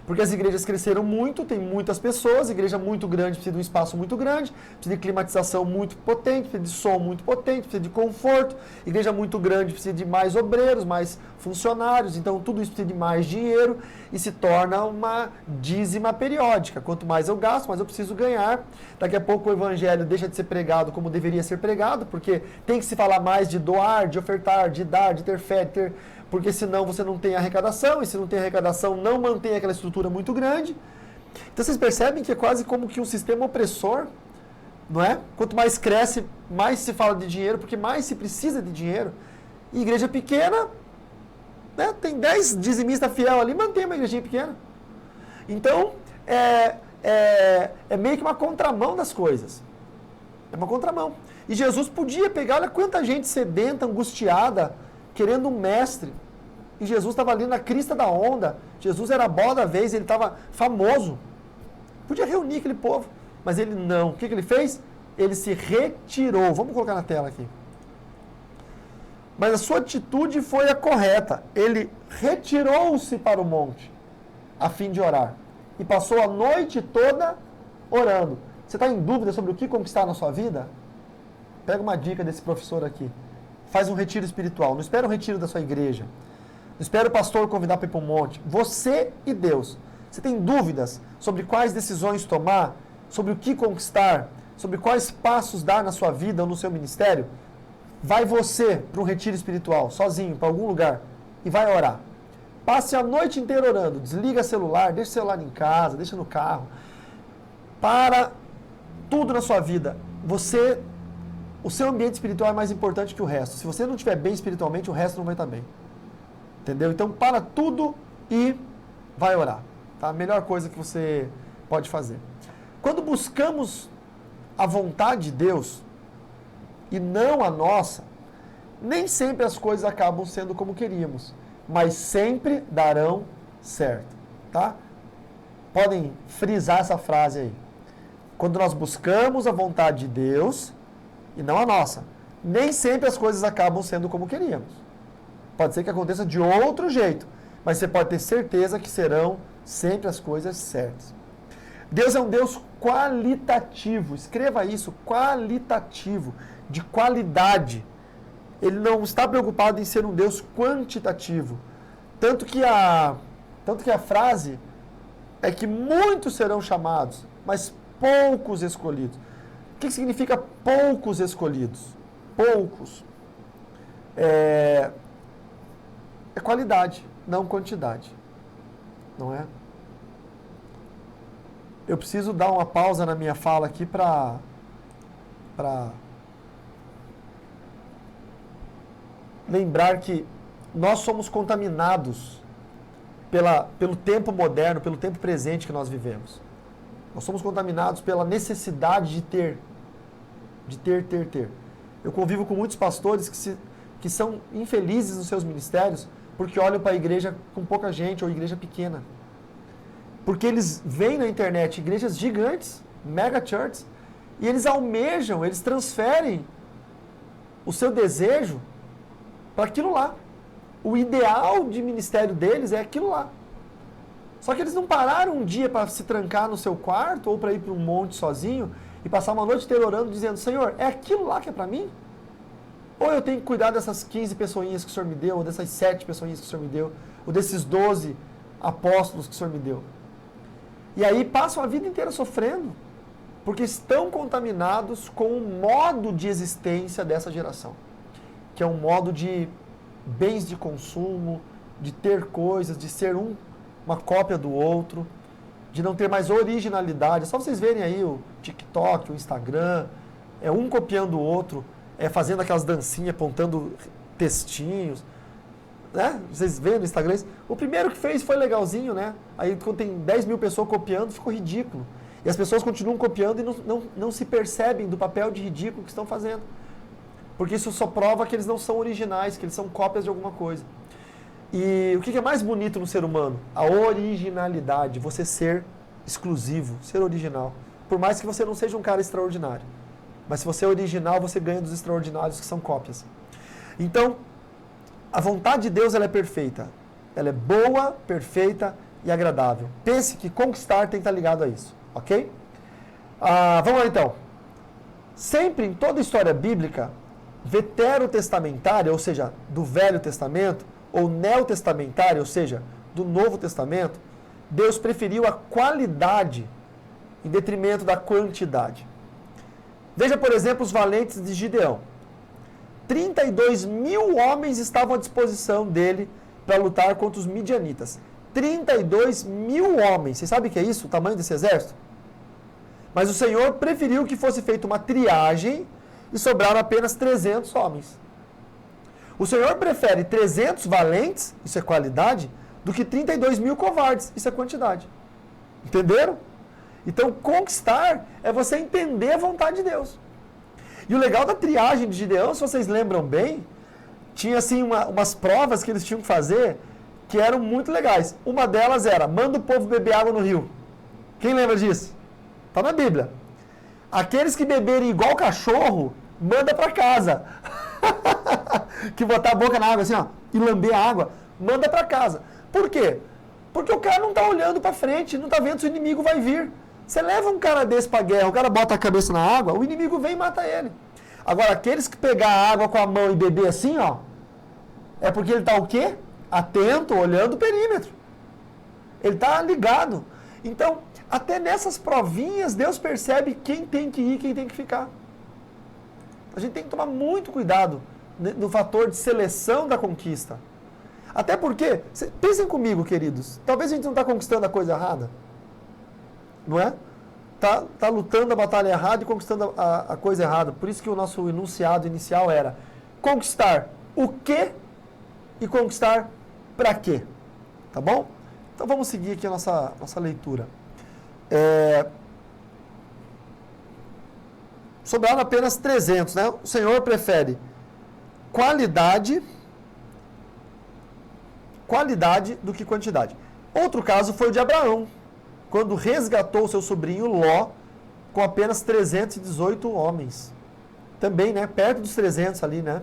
Porque as igrejas cresceram muito, tem muitas pessoas, igreja muito grande precisa de um espaço muito grande, precisa de climatização muito potente, precisa de som muito potente, precisa de conforto. Igreja muito grande precisa de mais obreiros, mais funcionários, então tudo isso precisa de mais dinheiro e se torna uma dízima periódica. Quanto mais eu gasto, mais eu preciso ganhar. Daqui a pouco o evangelho deixa de ser pregado como deveria ser pregado, porque tem que se falar mais de doar, de ofertar, de dar, de ter fé, de ter... porque senão você não tem arrecadação, e se não tem arrecadação, não mantém aquela estrutura muito grande. Então vocês percebem que é quase como que um sistema opressor, não é? Quanto mais cresce, mais se fala de dinheiro, porque mais se precisa de dinheiro. E igreja pequena, né, tem 10 dizimistas fiel ali, mantém uma igrejinha pequena. Então, é meio que uma contramão das coisas. É uma contramão. E Jesus podia pegar, olha quanta gente sedenta, angustiada, querendo um mestre. E Jesus estava ali na crista da onda. Jesus era a bola da vez, ele estava famoso. Podia reunir aquele povo, mas ele não. O que ele fez? Ele se retirou. Vamos colocar na tela aqui. Mas a sua atitude foi a correta. Ele retirou-se para o monte, a fim de orar. E passou a noite toda orando. Você está em dúvida sobre o que conquistar na sua vida? Pega uma dica desse professor aqui. Faz um retiro espiritual. Não espera um retiro da sua igreja. Não espera o pastor convidar para ir para o monte. Você e Deus. Você tem dúvidas sobre quais decisões tomar, sobre o que conquistar, sobre quais passos dar na sua vida ou no seu ministério? Vai você para um retiro espiritual, sozinho, para algum lugar, e vai orar. Passe a noite inteira orando. Desliga celular, deixa o celular em casa, deixa no carro. Para tudo na sua vida. O seu ambiente espiritual é mais importante que o resto. Se você não estiver bem espiritualmente, o resto não vai estar bem. Entendeu? Então, para tudo e vai orar. Tá? A melhor coisa que você pode fazer. Quando buscamos a vontade de Deus e não a nossa, nem sempre as coisas acabam sendo como queríamos, mas sempre darão certo. Tá? Podem frisar essa frase aí. Quando nós buscamos a vontade de Deus e não a nossa, nem sempre as coisas acabam sendo como queríamos. Pode ser que aconteça de outro jeito, mas você pode ter certeza que serão sempre as coisas certas. Deus é um Deus qualitativo, escreva isso, qualitativo, de qualidade. Ele não está preocupado em ser um Deus quantitativo. Tanto que a frase é que muitos serão chamados, mas poucos escolhidos. O que significa poucos escolhidos? Poucos. É qualidade, não quantidade. Não é? Eu preciso dar uma pausa na minha fala aqui para lembrar que nós somos contaminados pelo tempo moderno, pelo tempo presente que nós vivemos. Nós somos contaminados pela necessidade de ter. Eu convivo com muitos pastores que são infelizes nos seus ministérios porque olham para a igreja com pouca gente ou igreja pequena. Porque eles veem na internet igrejas gigantes, mega churches, e eles almejam, eles transferem o seu desejo para aquilo lá. O ideal de ministério deles é aquilo lá. Só que eles não pararam um dia para se trancar no seu quarto ou para ir para um monte sozinho e passar uma noite inteira orando, dizendo: Senhor, é aquilo lá que é para mim? Ou eu tenho que cuidar dessas 15 pessoinhas que o Senhor me deu, ou dessas 7 pessoinhas que o Senhor me deu, ou desses 12 apóstolos que o Senhor me deu? E aí passam a vida inteira sofrendo, porque estão contaminados com o modo de existência dessa geração, que é um modo de bens de consumo, de ter coisas, de ser uma cópia do outro, de não ter mais originalidade. É só vocês verem aí o TikTok, o Instagram, um copiando o outro, fazendo aquelas dancinhas, apontando textinhos, né? Vocês veem no Instagram isso? O primeiro que fez foi legalzinho, né? Aí quando tem 10 mil pessoas copiando, ficou ridículo. E as pessoas continuam copiando e não se percebem do papel de ridículo que estão fazendo. Porque isso só prova que eles não são originais, que eles são cópias de alguma coisa. E o que é mais bonito no ser humano? A originalidade, você ser exclusivo, ser original. Por mais que você não seja um cara extraordinário. Mas se você é original, você ganha dos extraordinários que são cópias. Então, a vontade de Deus ela é perfeita. Ela é boa, perfeita e agradável. Pense que conquistar tem que estar ligado a isso, ok? Vamos lá então. Sempre em toda a história bíblica, veterotestamentária, ou seja, do Velho Testamento, ou neotestamentária, ou seja, do Novo Testamento, Deus preferiu a qualidade em detrimento da quantidade. Veja, por exemplo, os valentes de Gideão. 32 mil homens estavam à disposição dele para lutar contra os midianitas. 32 mil homens. Você sabe o que é isso? O tamanho desse exército? Mas o Senhor preferiu que fosse feita uma triagem e sobraram apenas 300 homens. O Senhor prefere 300 valentes, isso é qualidade, do que 32 mil covardes, isso é quantidade. Entenderam? Então, conquistar é você entender a vontade de Deus. E o legal da triagem de Gideão, se vocês lembram bem, tinha assim umas provas que eles tinham que fazer que eram muito legais. Uma delas era, manda o povo beber água no rio. Quem lembra disso? Está na Bíblia. Aqueles que beberem igual cachorro, manda para casa. Que botar a boca na água assim, ó, e lamber a água, manda para casa. Por quê? Porque o cara não está olhando para frente, não está vendo se o inimigo vai vir. Você leva um cara desse para guerra, o cara bota a cabeça na água, o inimigo vem e mata ele. Agora, aqueles que pegar a água com a mão e beber assim, ó, é porque ele está o quê? Atento, olhando o perímetro. Ele está ligado. Então, até nessas provinhas, Deus percebe quem tem que ir e quem tem que ficar. A gente tem que tomar muito cuidado no fator de seleção da conquista. Até porque, pensem comigo, queridos, talvez a gente não está conquistando a coisa errada. Não é? Tá lutando a batalha errada e conquistando a coisa errada. Por isso que o nosso enunciado inicial era conquistar o quê e conquistar para quê. Tá bom? Então vamos seguir aqui a nossa leitura. Sobraram apenas 300, né? O Senhor prefere qualidade do que quantidade. Outro caso foi o de Abraão, quando resgatou seu sobrinho Ló com apenas 318 homens. Também, né? Perto dos 300 ali, né?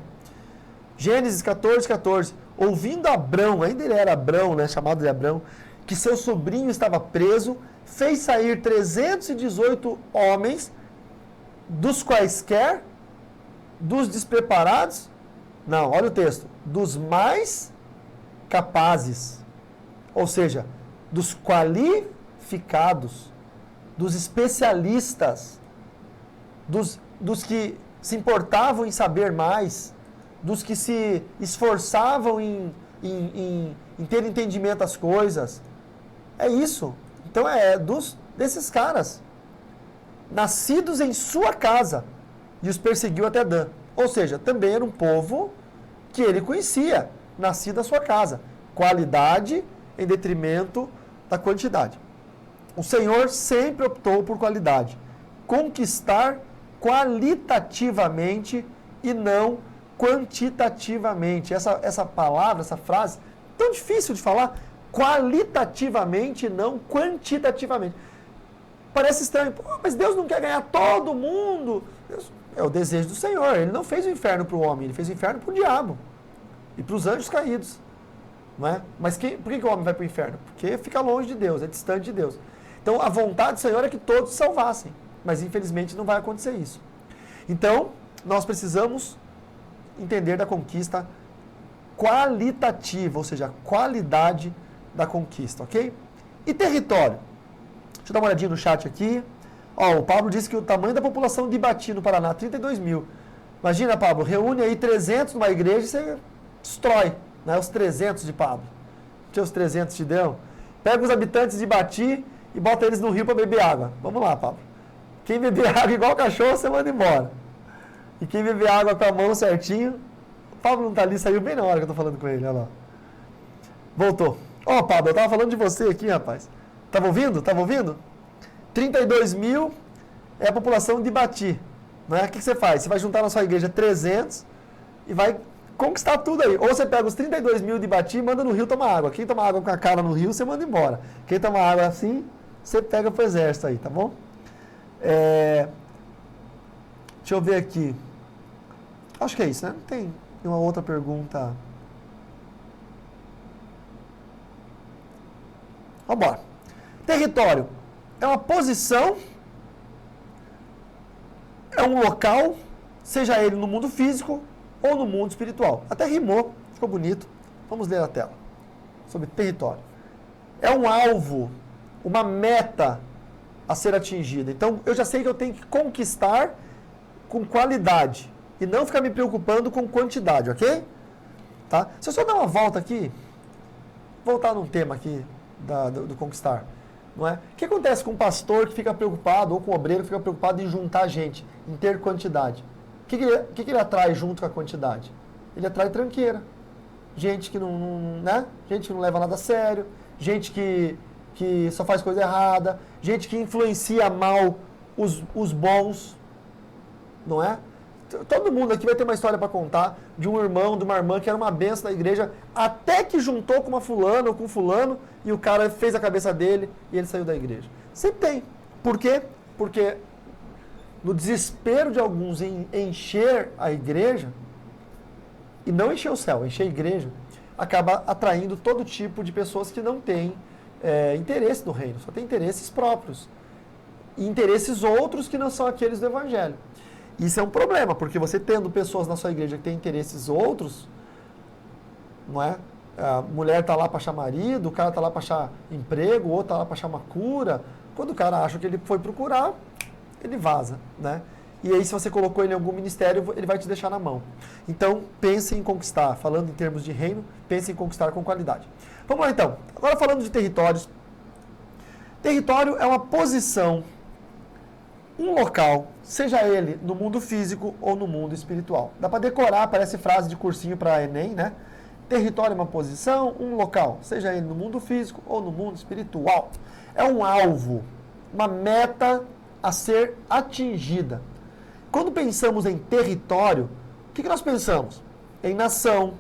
Gênesis 14. Ouvindo Abrão, ainda ele era Abrão, né? Chamado de Abrão, que seu sobrinho estava preso, fez sair 318 homens, dos quaisquer, dos despreparados, não, olha o texto, dos mais capazes, ou seja, dos qualificados, dos especialistas, dos que se importavam em saber mais, dos que se esforçavam em ter entendimento das coisas. É isso. Então desses caras, nascidos em sua casa, e os perseguiu até Dan. Ou seja, também era um povo que ele conhecia, nascido na sua casa. Qualidade em detrimento da quantidade. O Senhor sempre optou por qualidade. Conquistar qualitativamente e não quantitativamente. Essa palavra, essa frase, tão difícil de falar. Qualitativamente e não quantitativamente. Parece estranho. Pô, mas Deus não quer ganhar todo mundo. Deus, é o desejo do Senhor. Ele não fez o inferno para o homem, ele fez o inferno para o diabo e para os anjos caídos. Não é? Mas por que o homem vai para o inferno? Porque fica longe de Deus, é distante de Deus. Então, a vontade do Senhor é que todos se salvassem. Mas, infelizmente, não vai acontecer isso. Então, nós precisamos entender da conquista qualitativa, ou seja, a qualidade da conquista, ok? E território? Deixa eu dar uma olhadinha no chat aqui. Ó, o Pablo disse que o tamanho da população de Ibati, no Paraná, 32 mil. Imagina, Pablo, reúne aí 300 numa igreja e você destrói, né, os 300 de Pablo. Tinha os 300 de Deus. Pega os habitantes de Ibati e bota eles no rio para beber água. Vamos lá, Pablo. Quem beber água igual cachorro, você manda embora. E quem beber água com a mão certinho... O Pablo não está ali, saiu bem na hora que eu estou falando com ele, olha lá. Voltou. Ó, Pablo, eu estava falando de você aqui, rapaz. Estava ouvindo? 32 mil é a população de Ibati. Não é? O que você faz? Você vai juntar na sua igreja 300 e vai conquistar tudo aí. Ou você pega os 32 mil de Ibati e manda no rio tomar água. Quem toma água com a cara no rio, você manda embora. Quem toma água assim, você pega pro exército aí, tá bom? Deixa eu ver aqui. Acho que é isso, né? Não tem uma outra pergunta. Vamos embora. Território é uma posição, é um local, seja ele no mundo físico ou no mundo espiritual. Até rimou, ficou bonito. Vamos ler a tela. Sobre território. É um alvo, uma meta a ser atingida. Então, eu já sei que eu tenho que conquistar com qualidade e não ficar me preocupando com quantidade, ok? Tá? Se eu só dar uma volta aqui, voltar num tema aqui do conquistar, não é? O que acontece com um pastor que fica preocupado, ou com um obreiro que fica preocupado em juntar gente, em ter quantidade? O que ele atrai junto com a quantidade? Ele atrai tranqueira. Gente que né? Gente que não leva nada a sério, gente que só faz coisa errada, gente que influencia mal os bons, não é? Todo mundo aqui vai ter uma história para contar de um irmão, de uma irmã que era uma benção da igreja, até que juntou com uma fulana ou com fulano e o cara fez a cabeça dele e ele saiu da igreja. Sempre tem. Por quê? Porque no desespero de alguns em encher a igreja, e não encher o céu, encher a igreja, acaba atraindo todo tipo de pessoas que não têm interesse no reino, só tem interesses próprios. E interesses outros que não são aqueles do evangelho. Isso é um problema, porque você tendo pessoas na sua igreja que têm interesses outros, não é? A mulher está lá para achar marido, o cara está lá para achar emprego, o outro está lá para achar uma cura. Quando o cara acha que ele foi procurar, ele vaza, né? E aí, se você colocou ele em algum ministério, ele vai te deixar na mão. Então, pense em conquistar. Falando em termos de reino, pense em conquistar com qualidade. Vamos lá, então. Agora, falando de territórios. Território é uma posição, um local, seja ele no mundo físico ou no mundo espiritual. Dá para decorar, parece frase de cursinho para Enem, né? Território é uma posição, um local, seja ele no mundo físico ou no mundo espiritual. É um alvo, uma meta a ser atingida. Quando pensamos em território, o que nós pensamos? Em nação,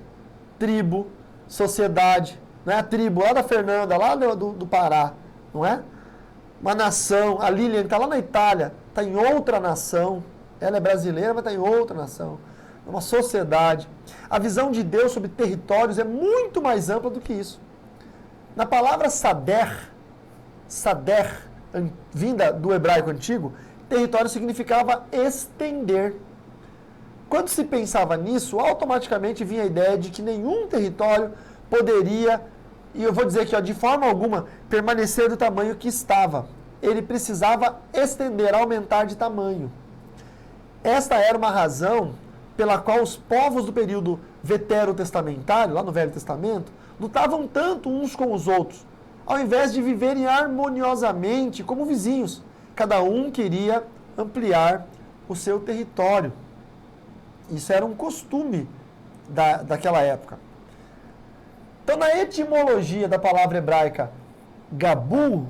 tribo, sociedade. Não é a tribo lá da Fernanda, lá do Pará, não é? Uma nação, a Lilian está lá na Itália, está em outra nação. Ela é brasileira, mas está em outra nação. Uma sociedade. A visão de Deus sobre territórios é muito mais ampla do que isso. Na palavra sader, vinda do hebraico antigo, território significava estender. Quando se pensava nisso, automaticamente vinha a ideia de que nenhum território poderia, e eu vou dizer aqui, de forma alguma, permanecer do tamanho que estava. Ele precisava estender, aumentar de tamanho. Esta era uma razão pela qual os povos do período veterotestamentário, lá no Velho Testamento, lutavam tanto uns com os outros, ao invés de viverem harmoniosamente como vizinhos. Cada um queria ampliar o seu território. Isso era um costume daquela época. Então, na etimologia da palavra hebraica Gabu,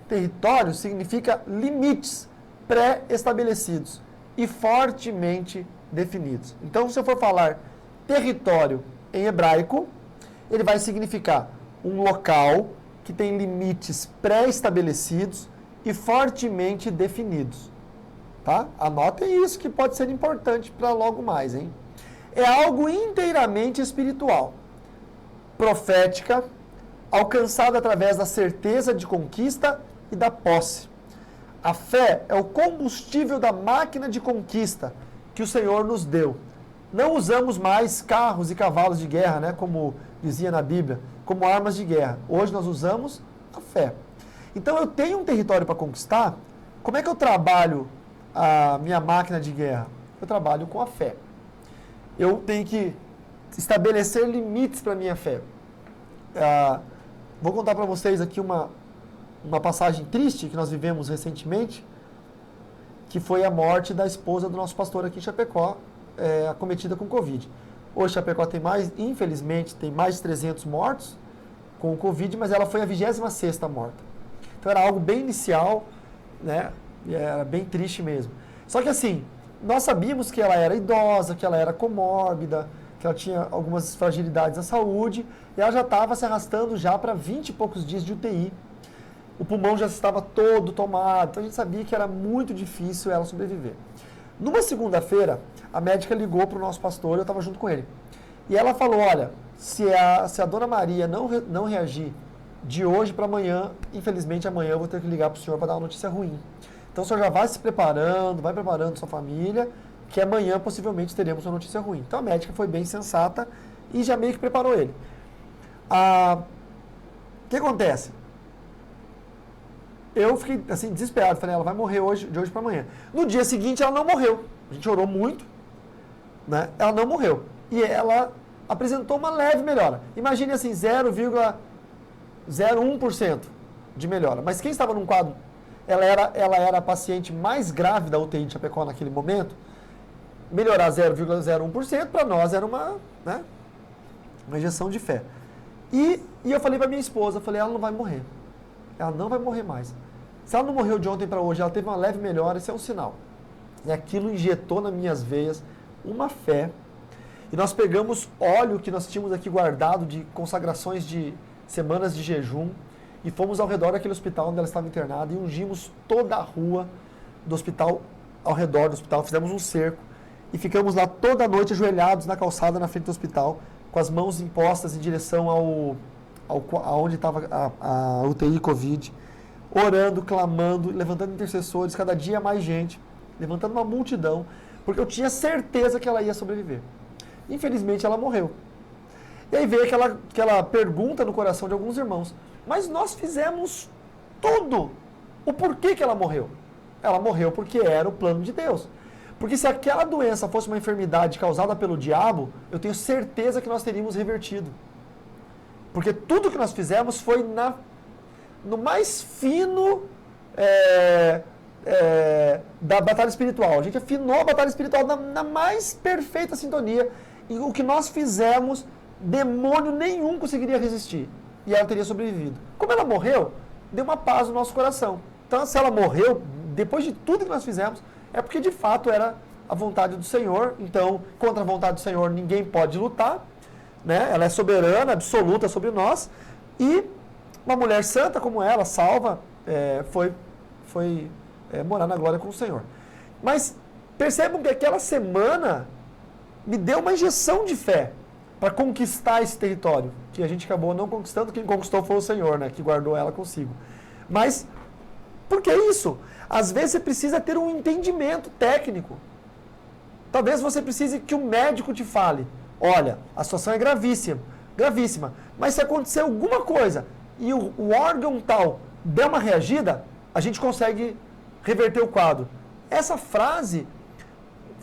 território significa limites pré-estabelecidos e fortemente definidos. Então, se eu for falar território em hebraico, ele vai significar um local que tem limites pré-estabelecidos e fortemente definidos. Tá? Anotem isso que pode ser importante para logo mais, hein? É algo inteiramente espiritual, profética, alcançada através da certeza de conquista e da posse. A fé é o combustível da máquina de conquista que o Senhor nos deu. Não usamos mais carros e cavalos de guerra, né, como dizia na Bíblia, como armas de guerra. Hoje nós usamos a fé. Então eu tenho um território para conquistar. Como é que eu trabalho a minha máquina de guerra? Eu trabalho com a fé. Eu tenho que estabelecer limites para a minha fé. Vou contar para vocês aqui uma passagem triste que nós vivemos recentemente, que foi a morte da esposa do nosso pastor aqui em Chapecó, acometida com Covid. Hoje Chapecó tem infelizmente, tem mais de 300 mortos com o Covid, mas ela foi a 26ª morta. Então era algo bem inicial, né? E era bem triste mesmo. Só que assim, nós sabíamos que ela era idosa, que ela era comórbida, que ela tinha algumas fragilidades na saúde, e ela já estava se arrastando já para 20 e poucos dias de UTI. O pulmão já estava todo tomado, então a gente sabia que era muito difícil ela sobreviver. Numa segunda-feira, a médica ligou para o nosso pastor, eu estava junto com ele. E ela falou, olha, se a dona Maria não reagir de hoje para amanhã, infelizmente amanhã eu vou ter que ligar para o senhor para dar uma notícia ruim. Então o senhor já vai se preparando, vai preparando sua família, que amanhã possivelmente teremos uma notícia ruim. Então a médica foi bem sensata e já meio que preparou ele. O que acontece? Eu fiquei assim desesperado, falei, ela vai morrer hoje, de hoje para amanhã. No dia seguinte ela não morreu. A gente orou muito, né? Ela não morreu. E ela apresentou uma leve melhora. Imagine assim, 0,01% de melhora. Mas quem estava num quadro, ela era a paciente mais grave da UTI de Chapecó naquele momento, melhorar 0,01% para nós era uma injeção de fé. E eu falei para minha esposa, falei, ela não vai morrer. Ela não vai morrer mais. Se ela não morreu de ontem para hoje, ela teve uma leve melhora, isso é um sinal. E aquilo injetou nas minhas veias uma fé. E nós pegamos óleo que nós tínhamos aqui guardado de consagrações de semanas de jejum e fomos ao redor daquele hospital onde ela estava internada e ungimos toda a rua do hospital, ao redor do hospital, fizemos um cerco e ficamos lá toda a noite ajoelhados na calçada na frente do hospital, com as mãos impostas em direção aonde estava a UTI Covid, orando, clamando, levantando intercessores, cada dia mais gente, levantando uma multidão, porque eu tinha certeza que ela ia sobreviver. Infelizmente ela morreu. E aí veio aquela pergunta no coração de alguns irmãos, mas nós fizemos tudo, o porquê que ela morreu? Ela morreu porque era o plano de Deus. Porque se aquela doença fosse uma enfermidade causada pelo diabo, eu tenho certeza que nós teríamos revertido. Porque tudo que nós fizemos foi no mais fino da batalha espiritual. A gente afinou a batalha espiritual na mais perfeita sintonia. E o que nós fizemos, demônio nenhum conseguiria resistir. E ela teria sobrevivido. Como ela morreu, deu uma paz no nosso coração. Então, se ela morreu, depois de tudo que nós fizemos, é porque de fato era a vontade do Senhor. Então, contra a vontade do Senhor, ninguém pode lutar. Né? Ela é soberana, absoluta sobre nós. E uma mulher santa como ela, salva, foi morar na glória com o Senhor. Mas percebam que aquela semana me deu uma injeção de fé para conquistar esse território, que a gente acabou não conquistando, quem conquistou foi o Senhor, né, que guardou ela consigo. Mas, por que isso? Às vezes você precisa ter um entendimento técnico. Talvez você precise que o médico te fale, olha, a situação é gravíssima, mas se acontecer alguma coisa e o órgão tal der uma reagida, a gente consegue reverter o quadro. Essa frase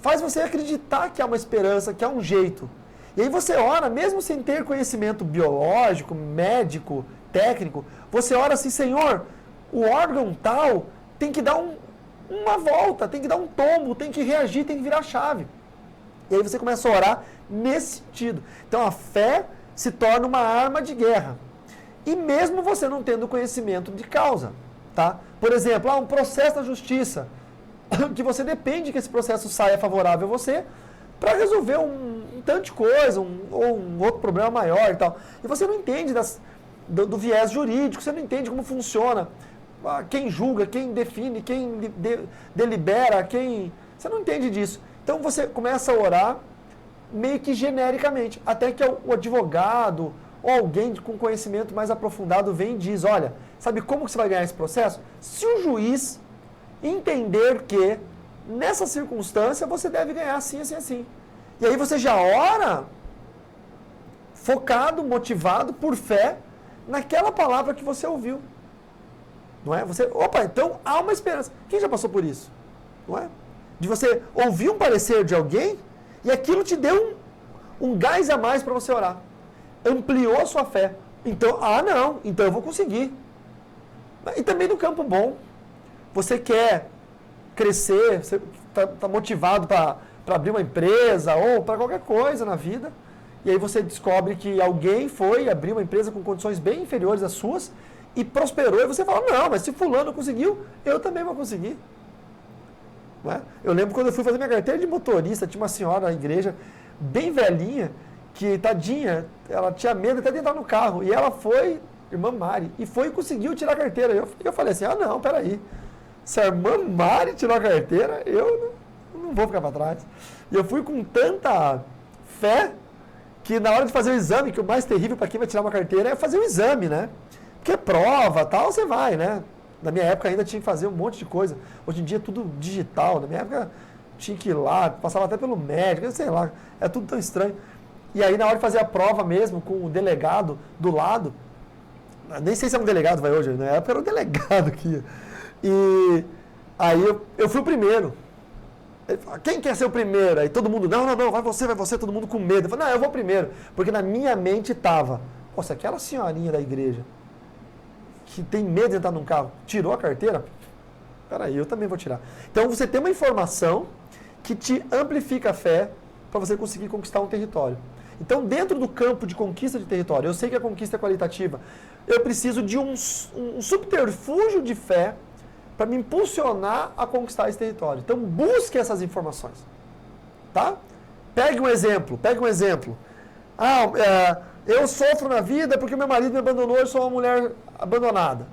faz você acreditar que há uma esperança, que há um jeito. E aí você ora, mesmo sem ter conhecimento biológico, médico, técnico, você ora assim, Senhor, o órgão tal tem que dar uma volta, tem que dar um tombo, tem que reagir, tem que virar chave. E aí você começa a orar nesse sentido. Então a fé se torna uma arma de guerra. E mesmo você não tendo conhecimento de causa, tá? Por exemplo, um processo da justiça, que você depende que esse processo saia favorável a você para resolver um tanto de coisa, ou um outro problema maior e tal. E você não entende do viés jurídico, você não entende como funciona, quem julga, quem define, quem delibera, você não entende disso. Então você começa a orar meio que genericamente, até que o advogado ou alguém com conhecimento mais aprofundado vem e diz, olha, sabe como que você vai ganhar esse processo? Se o juiz entender que nessa circunstância você deve ganhar assim, assim, assim. E aí você já ora focado, motivado por fé naquela palavra que você ouviu. Não é? Então há uma esperança. Quem já passou por isso? Não é? De você ouvir um parecer de alguém e aquilo te deu um gás a mais para você orar. Ampliou a sua fé. Então, então eu vou conseguir. E também no campo bom. Você quer crescer, você está motivado para abrir uma empresa ou para qualquer coisa na vida. E aí você descobre que alguém foi abrir uma empresa com condições bem inferiores às suas e prosperou. E você fala, não, mas se fulano conseguiu, eu também vou conseguir. Não é? Eu lembro quando eu fui fazer minha carteira de motorista, tinha uma senhora na igreja, bem velhinha, que, tadinha, ela tinha medo até de entrar no carro. E ela foi, irmã Mari, e conseguiu tirar a carteira. Eu falei assim, não, peraí. Se a irmã Mari tirou a carteira, eu não vou ficar para trás. E eu fui com tanta fé que na hora de fazer o exame, que o mais terrível para quem vai tirar uma carteira é fazer o exame, né? Porque prova, tal, você vai, né? Na minha época ainda tinha que fazer um monte de coisa. Hoje em dia é tudo digital. Na minha época tinha que ir lá, passava até pelo médico, sei lá, é tudo tão estranho. E aí na hora de fazer a prova mesmo, com o delegado do lado, nem sei se é um delegado, vai hoje, na época era o delegado que ia. E aí eu fui o primeiro. Ele falou, quem quer ser o primeiro? Aí todo mundo, não, vai você, todo mundo com medo. Eu falei, não, eu vou primeiro. Porque na minha mente estava, se aquela senhorinha da igreja que tem medo de entrar num carro, tirou a carteira, peraí, eu também vou tirar. Então você tem uma informação que te amplifica a fé para você conseguir conquistar um território. Então, dentro do campo de conquista de território, eu sei que a conquista é qualitativa, eu preciso de um subterfúgio de fé para me impulsionar a conquistar esse território. Então, busque essas informações. Tá? Pegue um exemplo. Eu sofro na vida porque meu marido me abandonou e sou uma mulher abandonada.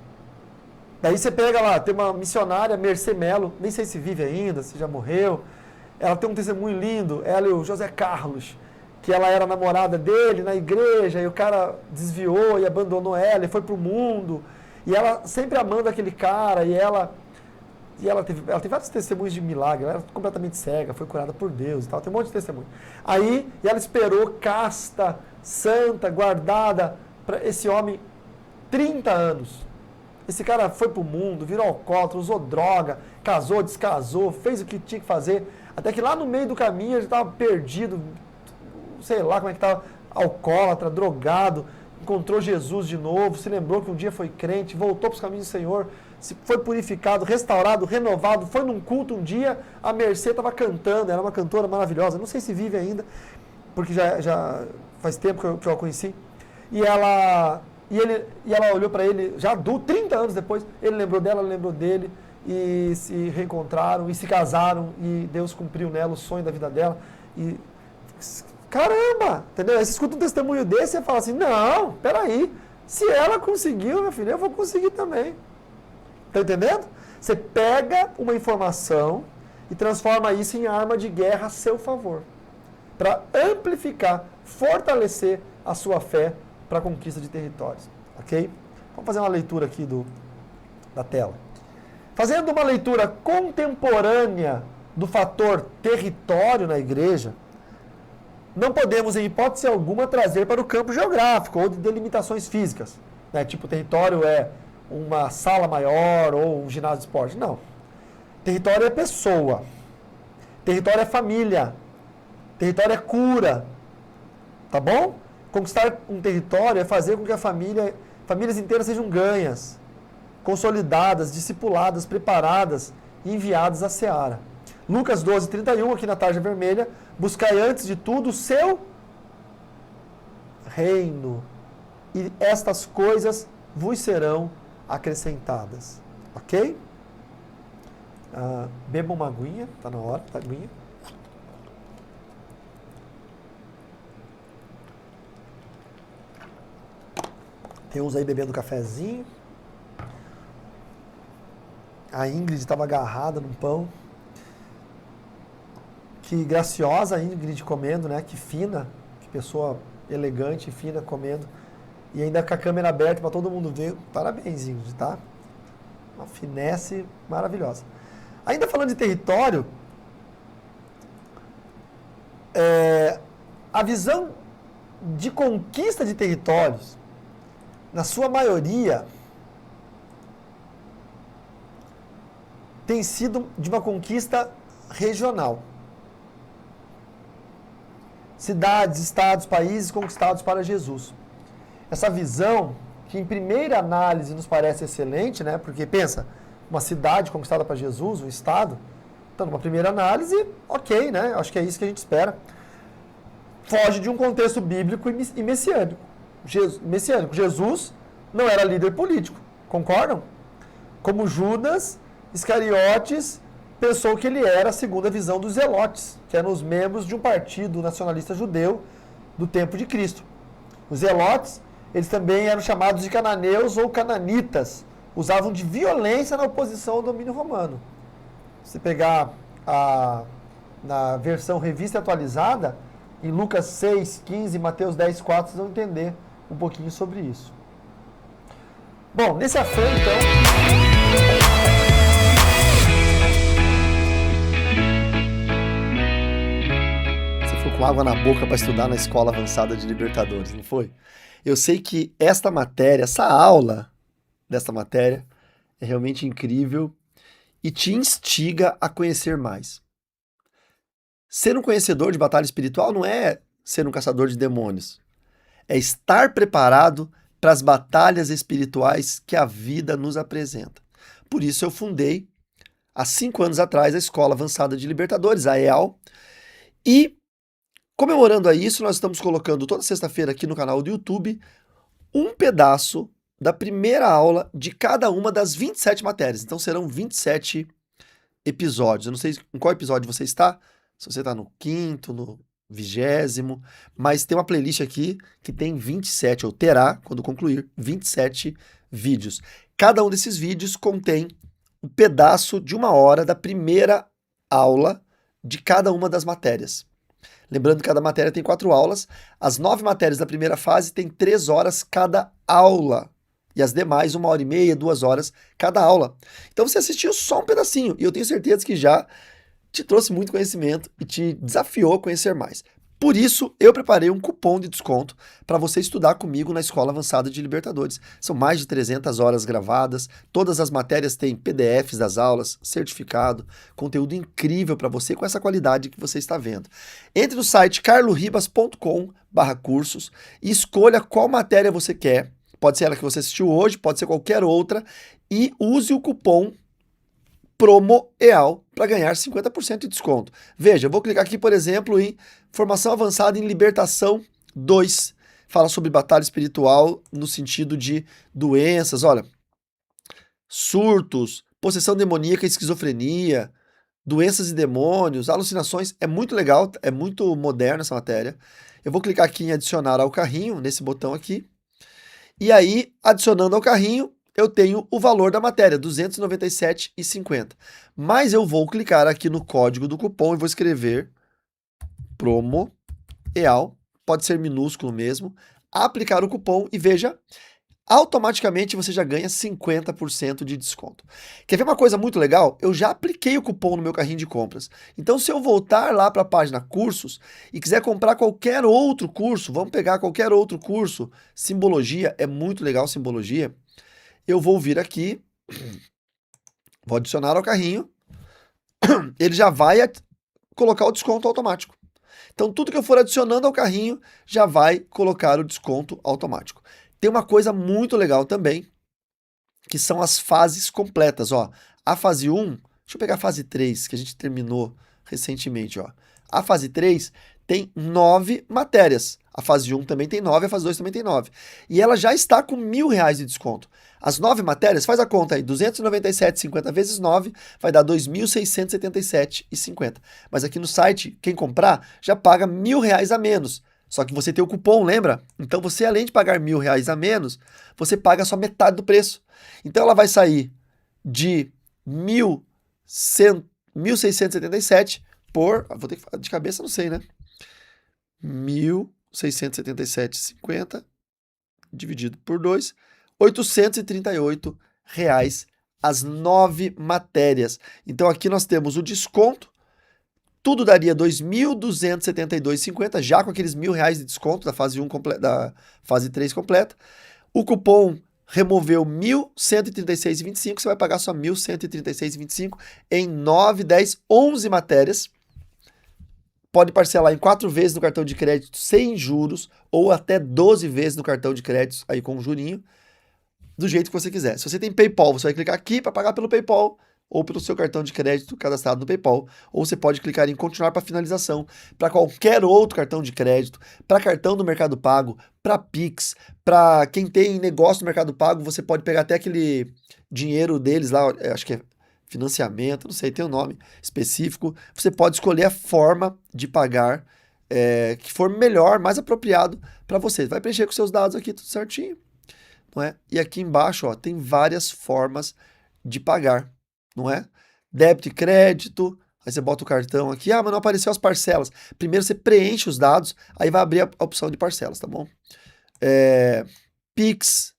Daí você pega lá, tem uma missionária, Mercê Melo, nem sei se vive ainda, se já morreu. Ela tem um testemunho lindo, ela e o José Carlos, que ela era namorada dele na igreja, e o cara desviou e abandonou ela e foi pro mundo. E ela sempre amando aquele cara, e ela tem vários testemunhos de milagre, ela era completamente cega, foi curada por Deus e tal, tem um monte de testemunho. Aí, e ela esperou casta, santa, guardada, para esse homem 30 anos. Esse cara foi pro mundo, virou alcoólatra, usou droga, casou, descasou, fez o que tinha que fazer, até que lá no meio do caminho ele estava perdido, sei lá como é que estava, alcoólatra, drogado, encontrou Jesus de novo, se lembrou que um dia foi crente, voltou para os caminhos do Senhor, foi purificado, restaurado, renovado, foi num culto um dia, a Mercê estava cantando, era uma cantora maravilhosa, não sei se vive ainda, porque já faz tempo que eu a conheci, e ela olhou para ele, já adulto, 30 anos depois, ele lembrou dela, ela lembrou dele, e se reencontraram, e se casaram, e Deus cumpriu nela o sonho da vida dela, e caramba, entendeu? Aí você escuta um testemunho desse e fala assim, não, peraí, se ela conseguiu, meu filho, eu vou conseguir também. Tá entendendo? Você pega uma informação e transforma isso em arma de guerra a seu favor, para amplificar, fortalecer a sua fé para a conquista de territórios. Ok? Vamos fazer uma leitura aqui da tela. Fazendo uma leitura contemporânea do fator território na igreja, não podemos, em hipótese alguma, trazer para o campo geográfico ou de delimitações físicas. Né? Tipo, território é uma sala maior ou um ginásio de esporte. Não. Território é pessoa. Território é família. Território é cura. Tá bom? Conquistar um território é fazer com que famílias inteiras sejam ganhas, consolidadas, discipuladas, preparadas e enviadas à seara. Lucas 12, 31, aqui na tarja vermelha, buscai antes de tudo o seu reino, e estas coisas vos serão acrescentadas. Ok? Beba uma aguinha, tá na hora, tá aguinha. Tem uns aí bebendo cafezinho. A Ingrid estava agarrada num pão. Que graciosa a Ingrid comendo, né? Que fina, que pessoa elegante e fina comendo. E ainda com a câmera aberta para todo mundo ver. Parabéns, Ingrid, tá? Uma finesse maravilhosa. Ainda falando de território, a visão de conquista de territórios, na sua maioria, tem sido de uma conquista regional. Cidades, estados, países conquistados para Jesus. Essa visão, que em primeira análise nos parece excelente, né? Porque pensa, uma cidade conquistada para Jesus, um estado, então numa primeira análise, ok, né? Acho que é isso que a gente espera. Foge de um contexto bíblico e messiânico. Jesus não era líder político, concordam? Como Judas Iscariotes pensou que ele era segundo a visão dos zelotes, que eram os membros de um partido nacionalista judeu do tempo de Cristo. Os zelotes, eles também eram chamados de cananeus ou cananitas, usavam de violência na oposição ao domínio romano. Se pegar na versão revista atualizada, em Lucas 6, 15, Mateus 10, 4, vocês vão entender um pouquinho sobre isso. Bom, nesse afã, então... Você ficou com água na boca para estudar na Escola Avançada de Libertadores, não foi? Eu sei que esta matéria, essa aula desta matéria é realmente incrível e te instiga a conhecer mais. Ser um conhecedor de batalha espiritual não é ser um caçador de demônios. É estar preparado para as batalhas espirituais que a vida nos apresenta. Por isso eu fundei, há 5 anos atrás, a Escola Avançada de Libertadores, a EAL, e comemorando a isso, nós estamos colocando toda sexta-feira aqui no canal do YouTube um pedaço da primeira aula de cada uma das 27 matérias. Então serão 27 episódios. Eu não sei em qual episódio você está, se você está no 5º, no 20º, mas tem uma playlist aqui que tem 27, ou terá, quando concluir, 27 vídeos. Cada um desses vídeos contém um pedaço de 1 hora da primeira aula de cada uma das matérias. Lembrando que cada matéria tem 4 aulas, as 9 matérias da primeira fase têm 3 horas cada aula, e as demais 1 hora e meia, 2 horas cada aula. Então você assistiu só um pedacinho, e eu tenho certeza que já te trouxe muito conhecimento e te desafiou a conhecer mais. Por isso, eu preparei um cupom de desconto para você estudar comigo na Escola Avançada de Libertadores. São mais de 300 horas gravadas, todas as matérias têm PDFs das aulas, certificado, conteúdo incrível para você com essa qualidade que você está vendo. Entre no site carloribas.com/cursos e escolha qual matéria você quer. Pode ser ela que você assistiu hoje, pode ser qualquer outra, e use o cupom PROMOEAL para ganhar 50% de desconto. Veja, eu vou clicar aqui, por exemplo, em Formação Avançada em Libertação 2. Fala sobre batalha espiritual no sentido de doenças, olha, surtos, possessão demoníaca e esquizofrenia, doenças e demônios, alucinações. É muito legal, é muito moderna essa matéria. Eu vou clicar aqui em adicionar ao carrinho, nesse botão aqui. E aí, adicionando ao carrinho, eu tenho o valor da matéria, R$ 297,50. Mas eu vou clicar aqui no código do cupom e vou escrever PROMOEAL, pode ser minúsculo mesmo, aplicar o cupom e veja, automaticamente você já ganha 50% de desconto. Quer ver uma coisa muito legal? Eu já apliquei o cupom no meu carrinho de compras. Então, se eu voltar lá para a página cursos e quiser comprar qualquer outro curso, vamos pegar qualquer outro curso, simbologia, é muito legal simbologia, eu vou vir aqui, vou adicionar ao carrinho, ele já vai colocar o desconto automático. Então, tudo que eu for adicionando ao carrinho já vai colocar o desconto automático. Tem uma coisa muito legal também, que são as fases completas. Ó. A fase 1, deixa eu pegar a fase 3, que a gente terminou recentemente. Ó. A fase 3 tem 9 matérias. A fase 1 também tem 9, a fase 2 também tem 9. E ela já está com R$1.000 de desconto. As 9 matérias, faz a conta aí, 297,50 vezes 9 vai dar 2.677,50. Mas aqui no site, quem comprar já paga R$1.000 a menos. Só que você tem o cupom, lembra? Então você, além de pagar R$1.000 a menos, você paga só metade do preço. Então ela vai sair de 1.677 por... Vou ter que falar de cabeça, não sei, né? 1.677,50 dividido por 2, R$838 as 9 matérias. Então aqui nós temos o desconto, tudo daria R$ 2.272,50, já com aqueles R$1.000 de desconto da fase 1 da fase 3 completa. O cupom removeu R$ 1.136,25, você vai pagar só R$ 1.136,25 em 9, 10, 11 matérias. Pode parcelar em 4 vezes no cartão de crédito sem juros ou até 12 vezes no cartão de crédito aí com jurinho, do jeito que você quiser. Se você tem PayPal, você vai clicar aqui para pagar pelo PayPal ou pelo seu cartão de crédito cadastrado no PayPal, ou você pode clicar em continuar para finalização, para qualquer outro cartão de crédito, para cartão do Mercado Pago, para Pix, para quem tem negócio no Mercado Pago, você pode pegar até aquele dinheiro deles lá, acho que é financiamento, não sei, tem um nome específico, você pode escolher a forma de pagar que for melhor, mais apropriado para você. Vai preencher com seus dados aqui tudo certinho, não é? E aqui embaixo, ó, tem várias formas de pagar, não é? Débito e crédito, aí você bota o cartão aqui, mas não apareceu as parcelas. Primeiro você preenche os dados, aí vai abrir a opção de parcelas, tá bom? Pix,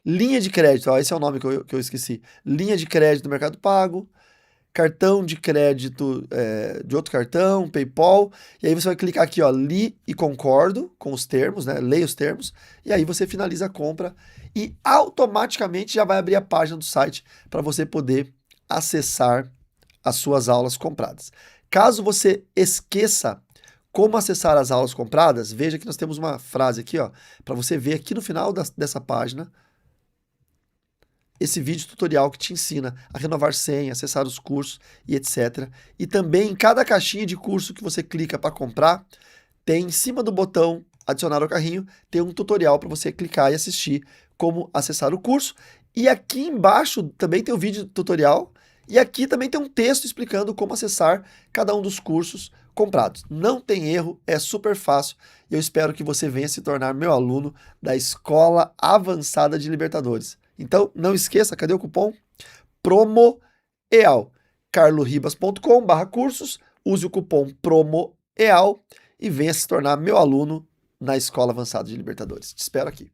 Linha de crédito, ó, esse é o nome que eu esqueci. Linha de crédito do Mercado Pago, cartão de crédito de outro cartão, PayPal, e aí você vai clicar aqui, ó, li e concordo com os termos, né? Leia os termos, e aí você finaliza a compra e automaticamente já vai abrir a página do site para você poder acessar as suas aulas compradas. Caso você esqueça como acessar as aulas compradas, veja que nós temos uma frase aqui, ó, para você ver aqui no final dessa página esse vídeo tutorial que te ensina a renovar senha, acessar os cursos e etc. E também em cada caixinha de curso que você clica para comprar, tem em cima do botão adicionar ao carrinho, tem um tutorial para você clicar e assistir como acessar o curso. E aqui embaixo também tem o vídeo tutorial e aqui também tem um texto explicando como acessar cada um dos cursos comprados. Não tem erro, é super fácil e eu espero que você venha se tornar meu aluno da Escola Avançada de Libertadores. Então, não esqueça, cadê o cupom? PROMOEAL. carloribas.com/cursos, use o cupom PROMOEAL e venha se tornar meu aluno na Escola Avançada de Libertadores. Te espero aqui.